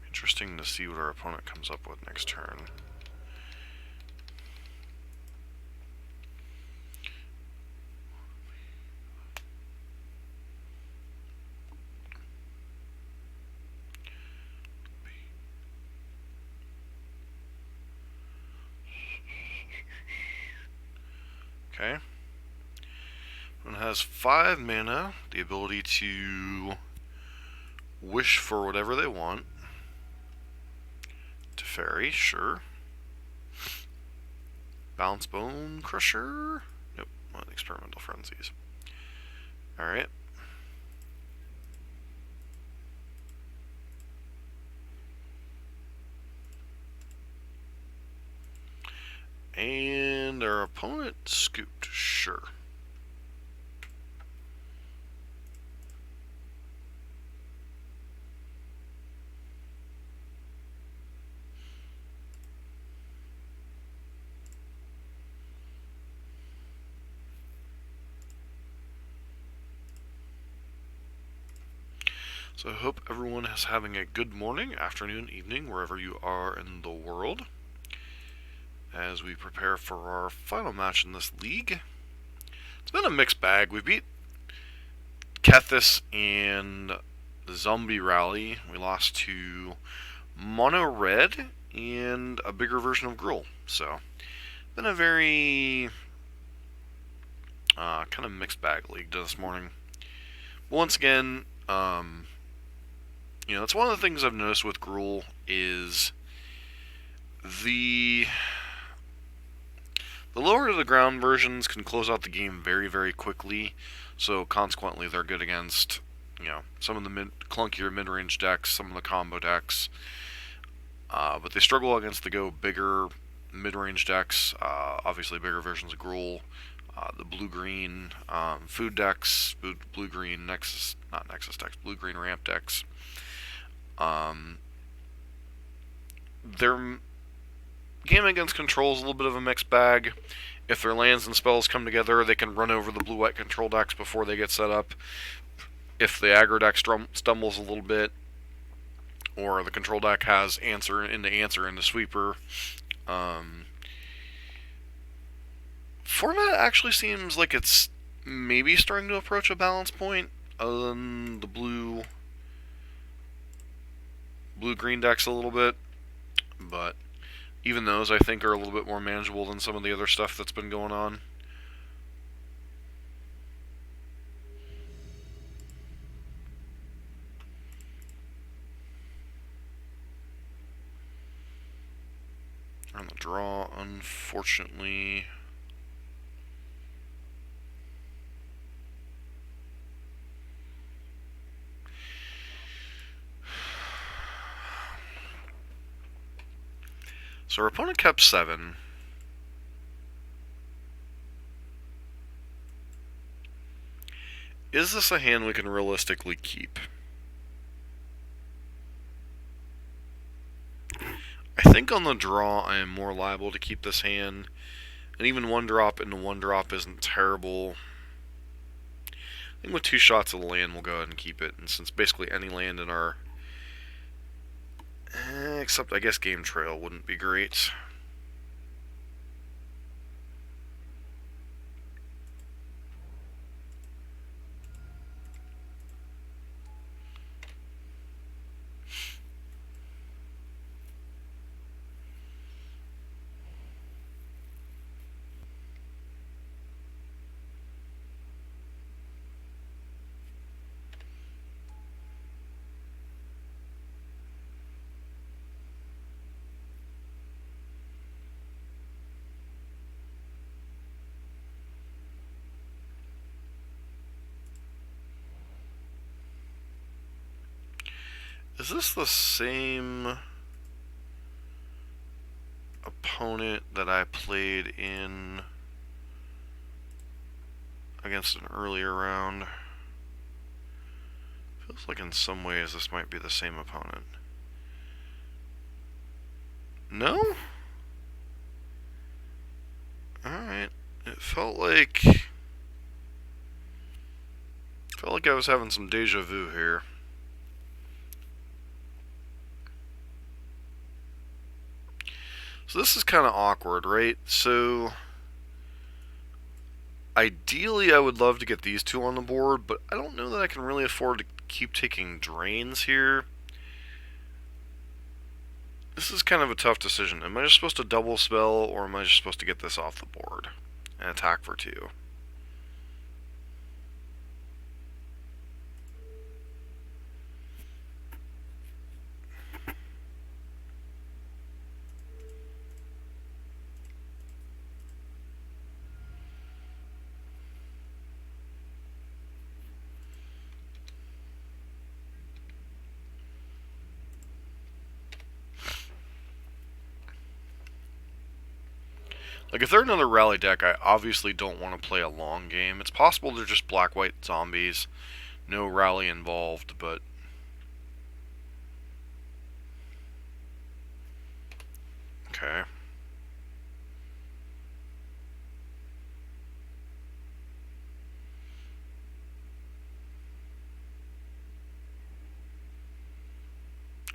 interesting to see what our opponent comes up with next turn. Okay. One has 5 mana, the ability to wish for whatever they want. Teferi, sure. Bounce Bone Crusher? Nope, not Experimental Frenzies. Alright. And our opponent scooped, sure. So I hope everyone is having a good morning, afternoon, evening, wherever you are in the world, as we prepare for our final match in this league. It's been a mixed bag. We beat Kethis and the Zombie Rally. We lost to Mono Red and a bigger version of Gruul. So, been a very kind of mixed bag league this morning. But once again, you know, it's one of the things I've noticed with Gruul is the lower to the ground versions can close out the game very, very quickly. So consequently, they're good against, you know, some of the clunkier mid-range decks, some of the combo decks. But they struggle against the bigger mid-range decks. Obviously, bigger versions of Gruul. The blue-green food decks, blue-green Nexus, not Nexus decks, blue-green ramp decks. Their game against control is a little bit of a mixed bag. If their lands and spells come together, they can run over the blue-white control decks before they get set up. If the aggro deck stumbles a little bit, or the control deck has answer into sweeper, format actually seems like it's maybe starting to approach a balance point, other than the blue-green decks a little bit, but even those I think are a little bit more manageable than some of the other stuff that's been going on. On the draw, unfortunately. So our opponent kept 7. Is this a hand we can realistically keep? I think on the draw I am more liable to keep this hand, And even one drop into one drop isn't terrible. I think with 2 shots of the land, we'll go ahead and keep it. And since basically any land in our... except I guess Game Trail wouldn't be great. Is this the same opponent that I played in against an earlier round? Feels like in some ways this might be the same opponent. No? Alright. It felt like I was having some deja vu here. So this is kind of awkward, right? So ideally I would love to get these 2 on the board, but I don't know that I can really afford to keep taking drains here. This is kind of a tough decision. Am I just supposed to double spell, or am I just supposed to get this off the board and attack for 2? Like, if they're another rally deck, I obviously don't want to play a long game. It's possible they're just black-white zombies, no rally involved, but... Okay.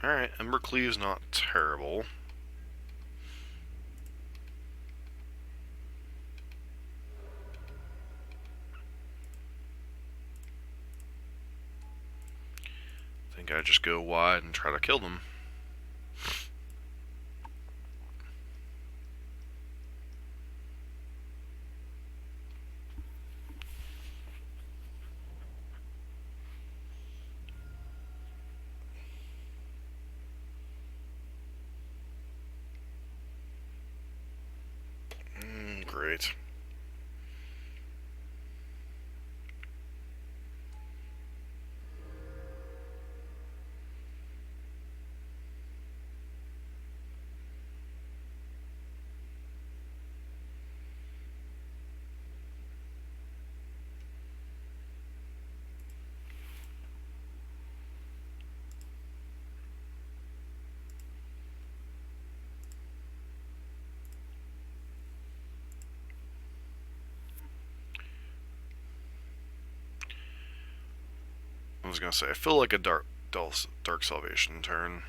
Alright, Embercleave's not terrible. I think I just go wide and try to kill them. Great. I was gonna say, I feel like a dark salvation turn.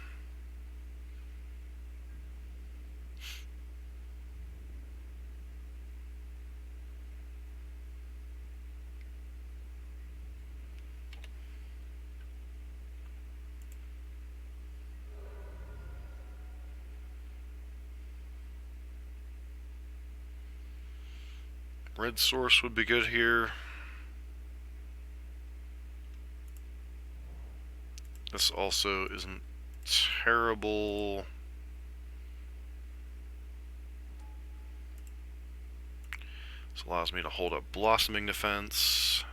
Red source would be good here. This also isn't terrible. This allows me to hold up blossoming defense.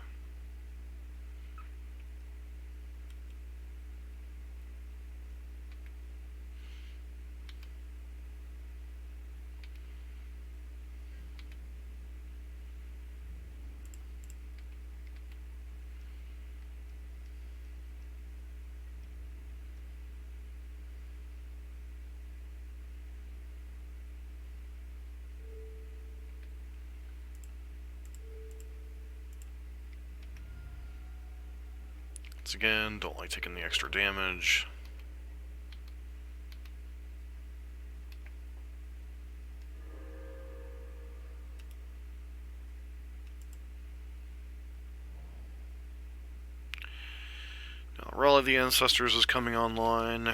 Once again, don't like taking the extra damage. Now, Rally of the Ancestors is coming online.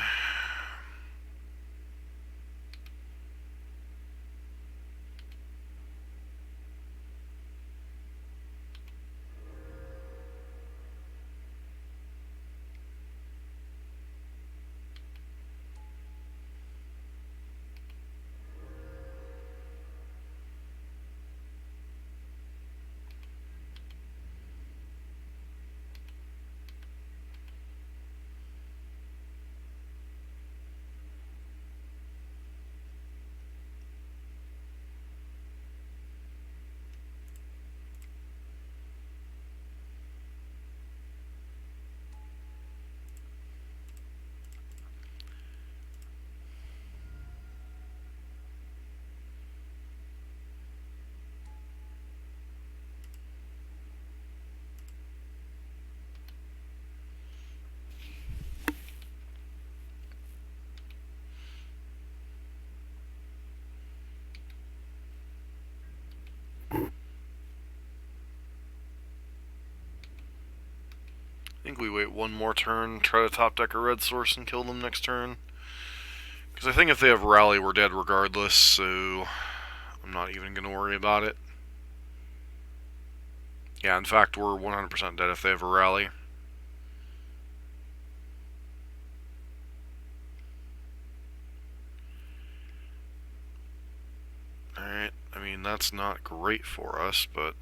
I think we wait one more turn, try to top deck a red source and kill them next turn. Because I think if they have Rally, we're dead regardless, so I'm not even going to worry about it. Yeah, in fact, we're 100% dead if they have a Rally. Alright, I mean, that's not great for us, but...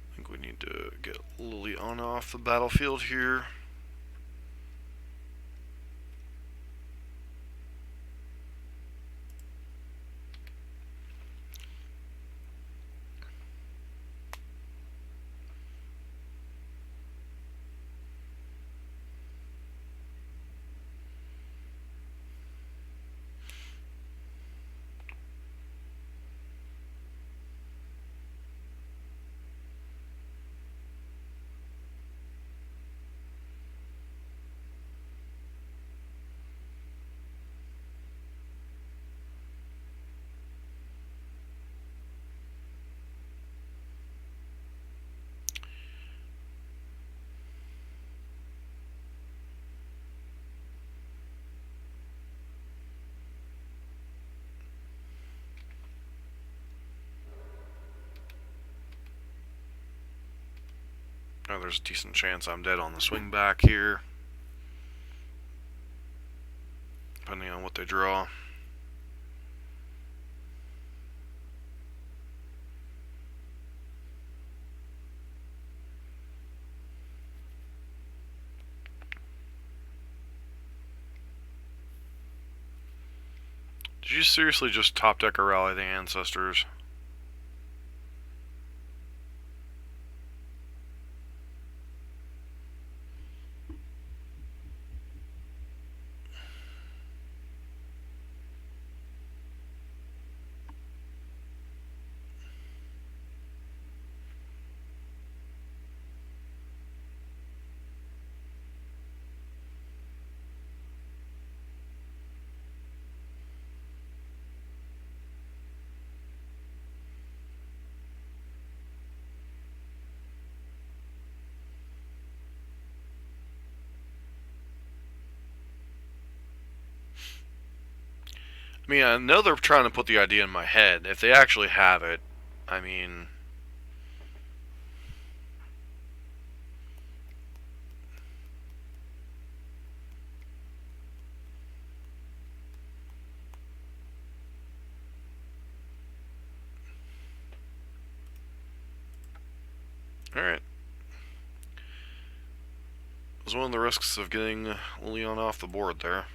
I think we need to get Liliana off the battlefield here. Oh, there's a decent chance I'm dead on the swing back here, depending on what they draw. Did you seriously just top deck a Rally of the Ancestors? I mean, I know they're trying to put the idea in my head. If they actually have it, I mean... Alright. It was one of the risks of getting Leon off the board there.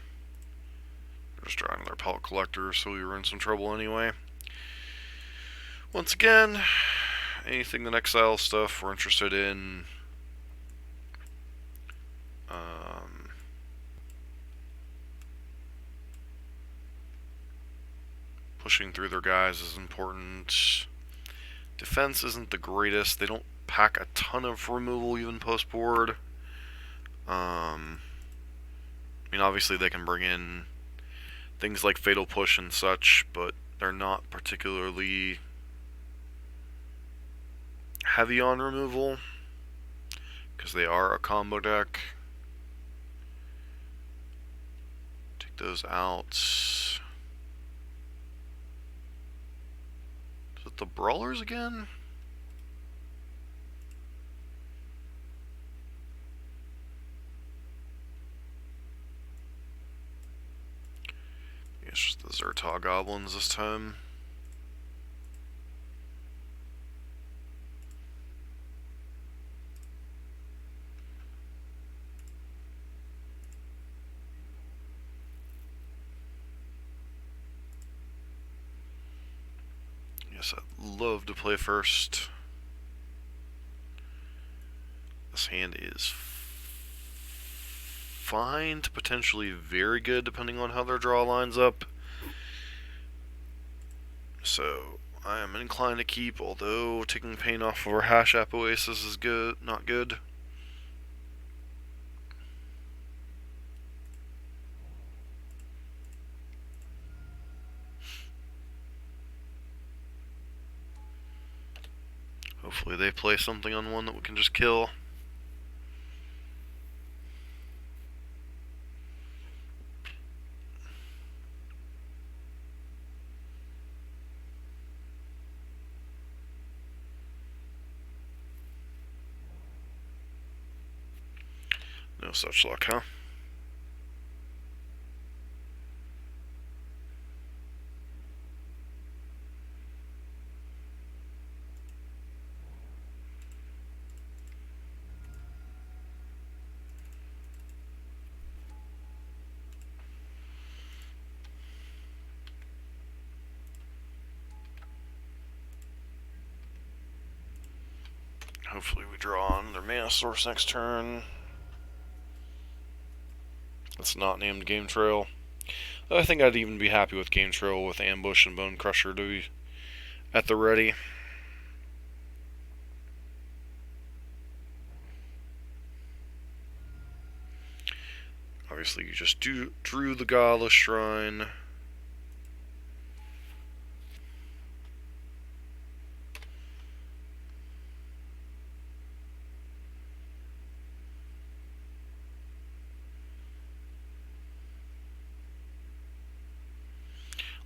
They're just drawing their pellet collector, so we were in some trouble anyway. Once again, anything in exile stuff we're interested in. Pushing through their guys is important. Defense isn't the greatest. They don't pack a ton of removal even post-board. I mean, obviously they can bring in things like Fatal Push and such, but they're not particularly heavy on removal, because they are a combo deck. Take those out. Is it the Brawlers again? It's just the Zertog Goblins this time. Yes, I'd love to play first. This hand is fine to potentially very good depending on how their draw lines up. So I am inclined to keep, although taking pain off of our Hash App Oasis is good, not good. Hopefully they play something on one that we can just kill. No such luck, huh? Hopefully we draw on their mana source next turn. It's not named Game Trail. I think I'd even be happy with Game Trail with Ambush and Bone Crusher to be at the ready. Obviously you just drew the Godless Shrine.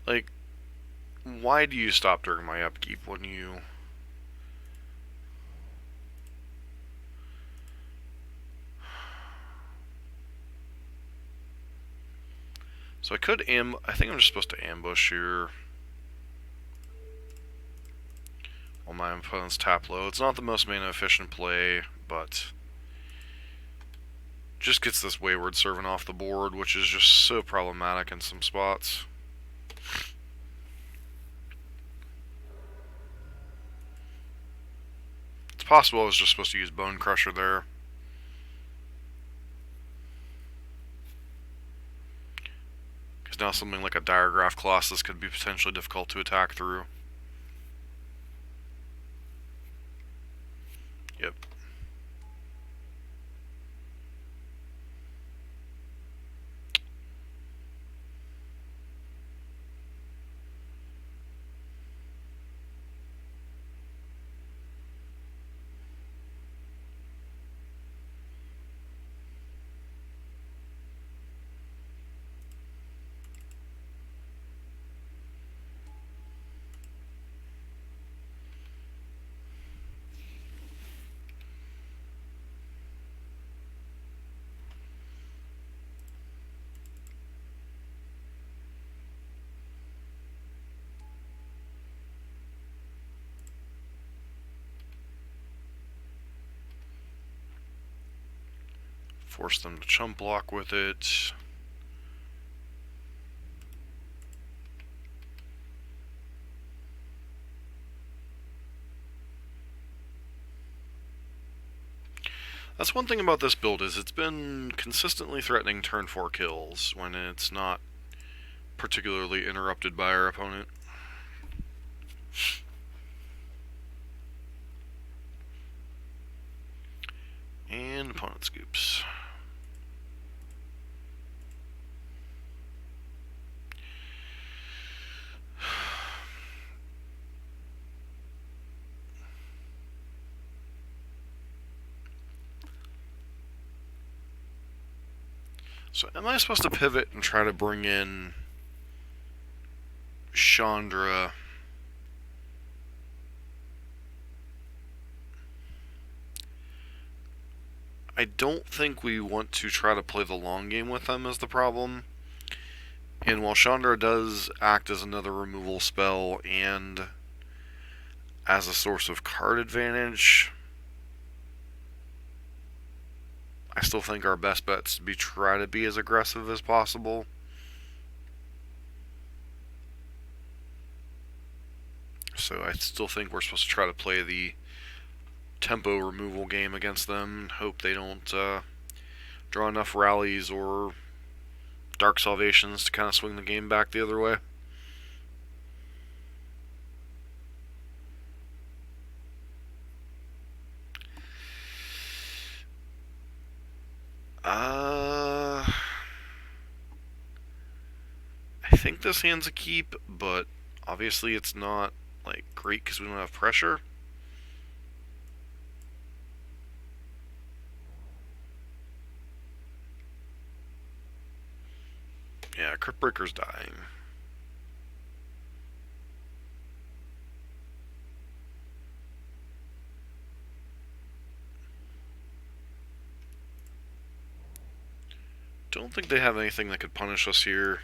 Like, why do you stop during my upkeep when you... So I could I think I'm just supposed to ambush here while my opponent's tap low. It's not the most mana efficient play, but just gets this Wayward Servant off the board, which is just so problematic in some spots. It's possible I was just supposed to use Bone Crusher there. Because now something like a Diregraph Colossus could be potentially difficult to attack through. Yep. Force them to chump block with it. That's one thing about this build, is it's been consistently threatening turn 4 kills when it's not particularly interrupted by our opponent. And opponent scoops. So am I supposed to pivot and try to bring in Chandra? I don't think we want to try to play the long game with them is the problem. And while Chandra does act as another removal spell and as a source of card advantage, I still think our best bet's to try to be as aggressive as possible. So I still think we're supposed to try to play the tempo removal game against them and hope they don't draw enough rallies or Dark Salvations to kind of swing the game back the other way. I think this hand's a keep, but obviously it's not like great because we don't have pressure. Yeah, Crypt Breaker's dying. Don't think they have anything that could punish us here.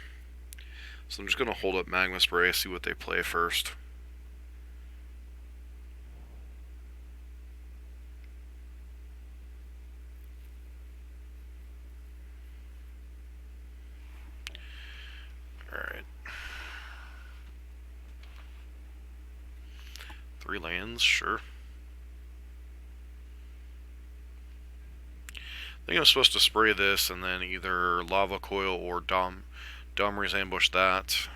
So I'm just going to hold up Magma Spray, see what they play first. Alright. 3 lands, sure. I think I'm supposed to spray this and then either Lava Coil or Domri's ambush that.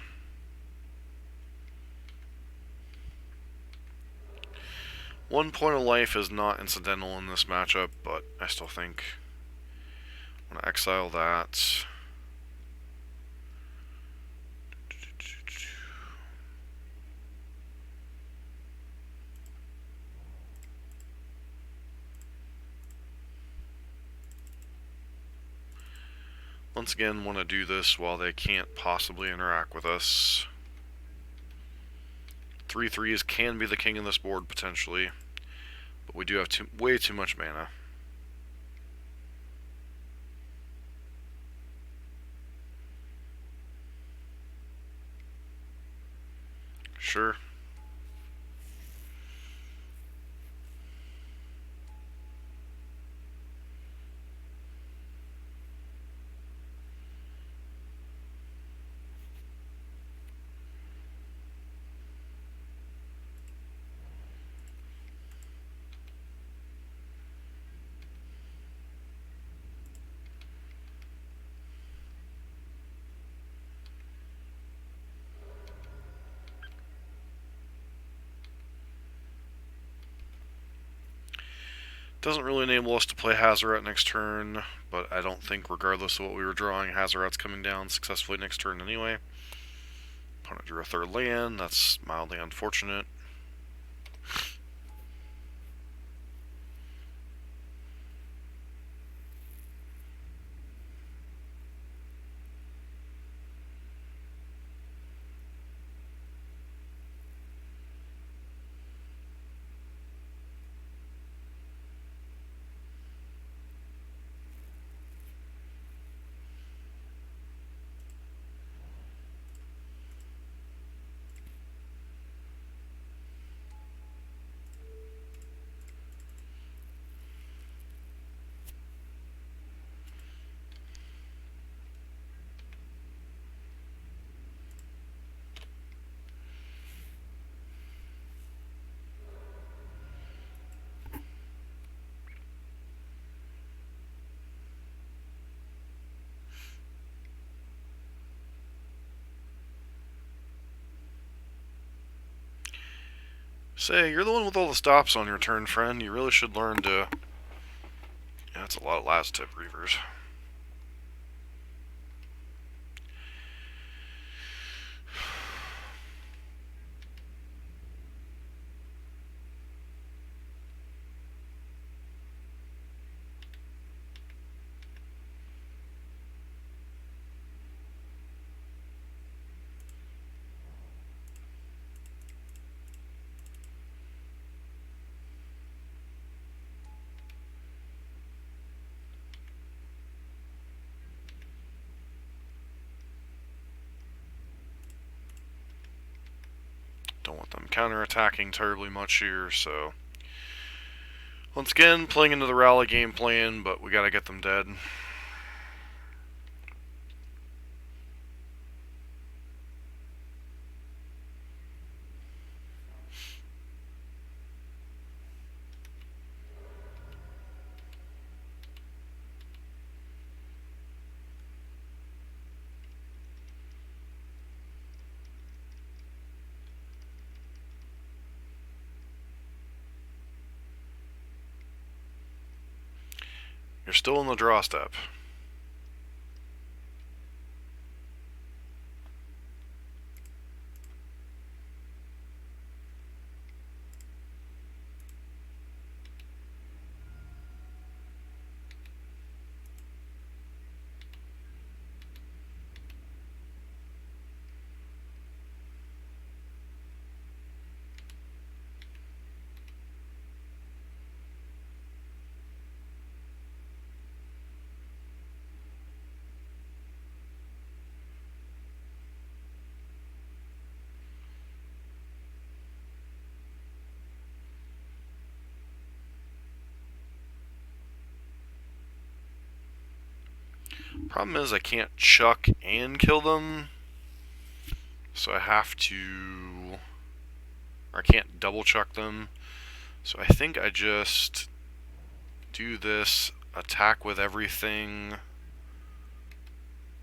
One point of life is not incidental in this matchup, but I still think I'm going to exile that. Once again, want to do this while they can't possibly interact with us. 3/3s can be the king of this board, potentially. But we do have way too much mana. Sure. Doesn't really enable us to play Hazoret next turn, but I don't think, regardless of what we were drawing, Hazoret's coming down successfully next turn anyway. Opponent drew a 3rd land, that's mildly unfortunate. Say, you're the one with all the stops on your turn, friend. You really should learn to... Yeah, that's a lot of last tip reavers. Don't want them counterattacking terribly much here, so... Once again, playing into the rally game plan, but we gotta get them dead. You're still in the draw step. Problem is I can't chuck and kill them, so I have to... Or I can't double chuck them, so I think I just do this, attack with everything,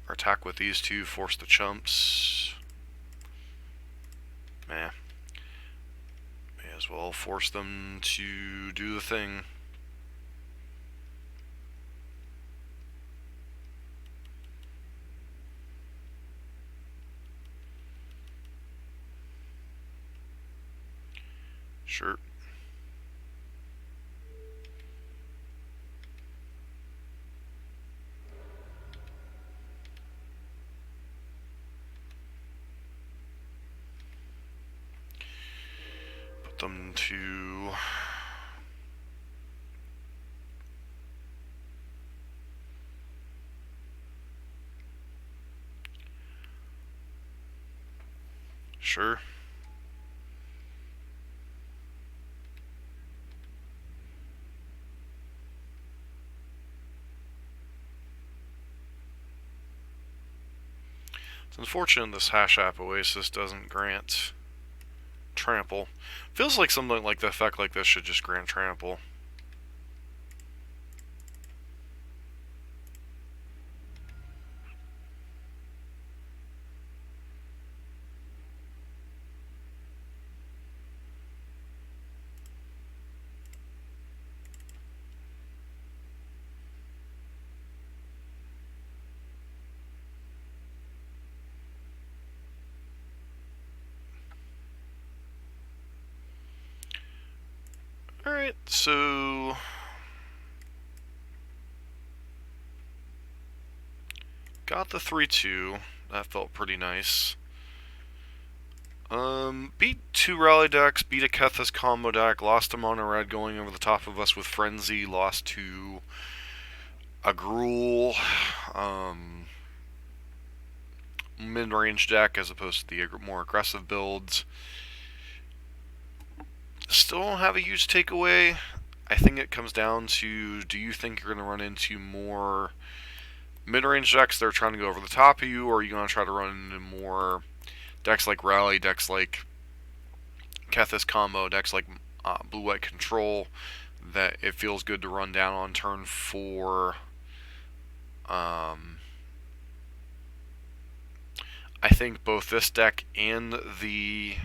or attack with these two, force the chumps. May as well force them to do the thing. Sure. Put them to... Sure. It's unfortunate this Hash App Oasis doesn't grant trample. Feels like something like the effect like this should just grant trample. Alright, so... Got the 3-2. That felt pretty nice. Beat 2 rally decks, beat a Kethis combo deck, lost a mono red going over the top of us with Frenzy, lost to a Gruul, mid-range deck as opposed to the more aggressive builds. Still don't have a huge takeaway. I think it comes down to, do you think you're going to run into more mid-range decks that are trying to go over the top of you, or are you going to try to run into more decks like Rally, decks like Kethis combo, decks like Blue-White Control, that it feels good to run down on turn 4. I think both this deck and the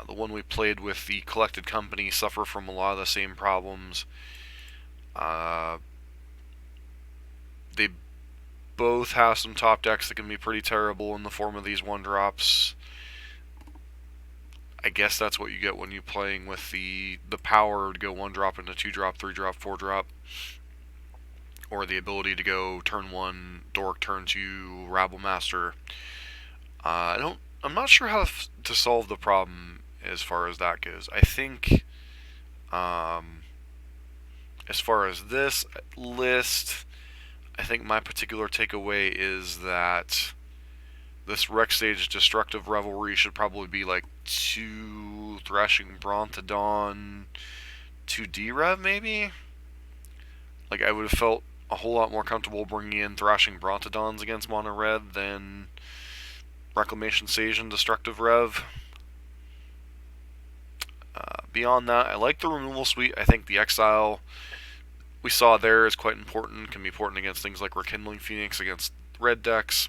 The one we played with the Collected Company suffer from a lot of the same problems. They both have some top decks that can be pretty terrible in the form of these 1-drops. I guess that's what you get when you're playing with the power to go 1-drop into 2-drop, 3-drop, 4-drop. Or the ability to go turn 1 Dork, turn 2 Rabble Master. I'm not sure how to solve the problem as far as that goes. I think, as far as this list, I think my particular takeaway is that this Rex Stage Destructive Revelry should probably be like 2 Thrashing Brontodon, 2 D-Rev maybe? Like, I would have felt a whole lot more comfortable bringing in Thrashing Brontodons against Mono Red than Reclamation Sage and Destructive Rev. Beyond that, I like the removal suite. I think the Exile we saw there is quite important. Can be important against things like Rekindling Phoenix against red decks.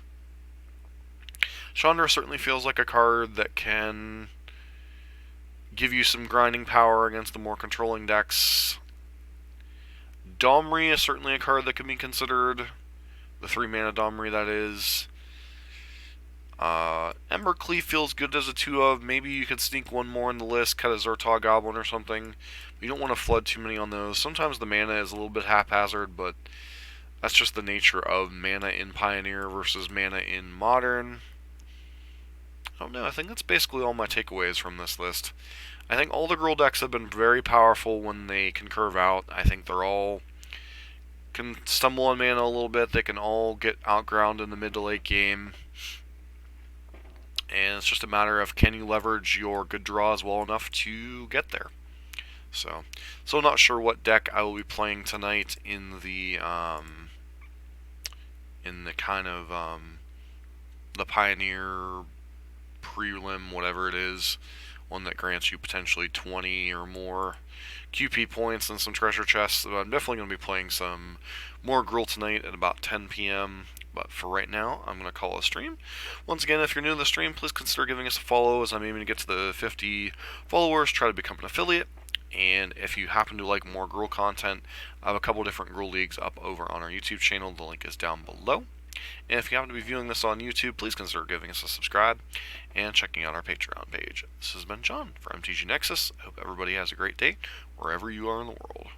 Chandra certainly feels like a card that can give you some grinding power against the more controlling decks. Domri is certainly a card that can be considered. The 3-mana Domri, that is. Embercleave feels good as a 2 of. Maybe you could sneak one more in the list, cut a Zertog Goblin or something. You don't want to flood too many on those. Sometimes the mana is a little bit haphazard, but that's just the nature of mana in Pioneer versus mana in Modern. I don't know, I think that's basically all my takeaways from this list. I think all the Gruul decks have been very powerful when they can curve out. I think they're all can stumble on mana a little bit. They can all get outground in the mid to late game. And it's just a matter of, can you leverage your good draws well enough to get there. So I'm not sure what deck I will be playing tonight in the kind of the Pioneer prelim, whatever it is, one that grants you potentially 20 or more QP points and some treasure chests. So I'm definitely going to be playing some more Gruul tonight at about 10 p.m. But for right now, I'm going to call it a stream. Once again, if you're new to the stream, please consider giving us a follow, as I'm aiming to get to the 50 followers, try to become an affiliate. And if you happen to like more Gruul content, I have a couple different Gruul leagues up over on our YouTube channel. The link is down below. And if you happen to be viewing this on YouTube, please consider giving us a subscribe and checking out our Patreon page. This has been John for MTG Nexus. I hope everybody has a great day wherever you are in the world.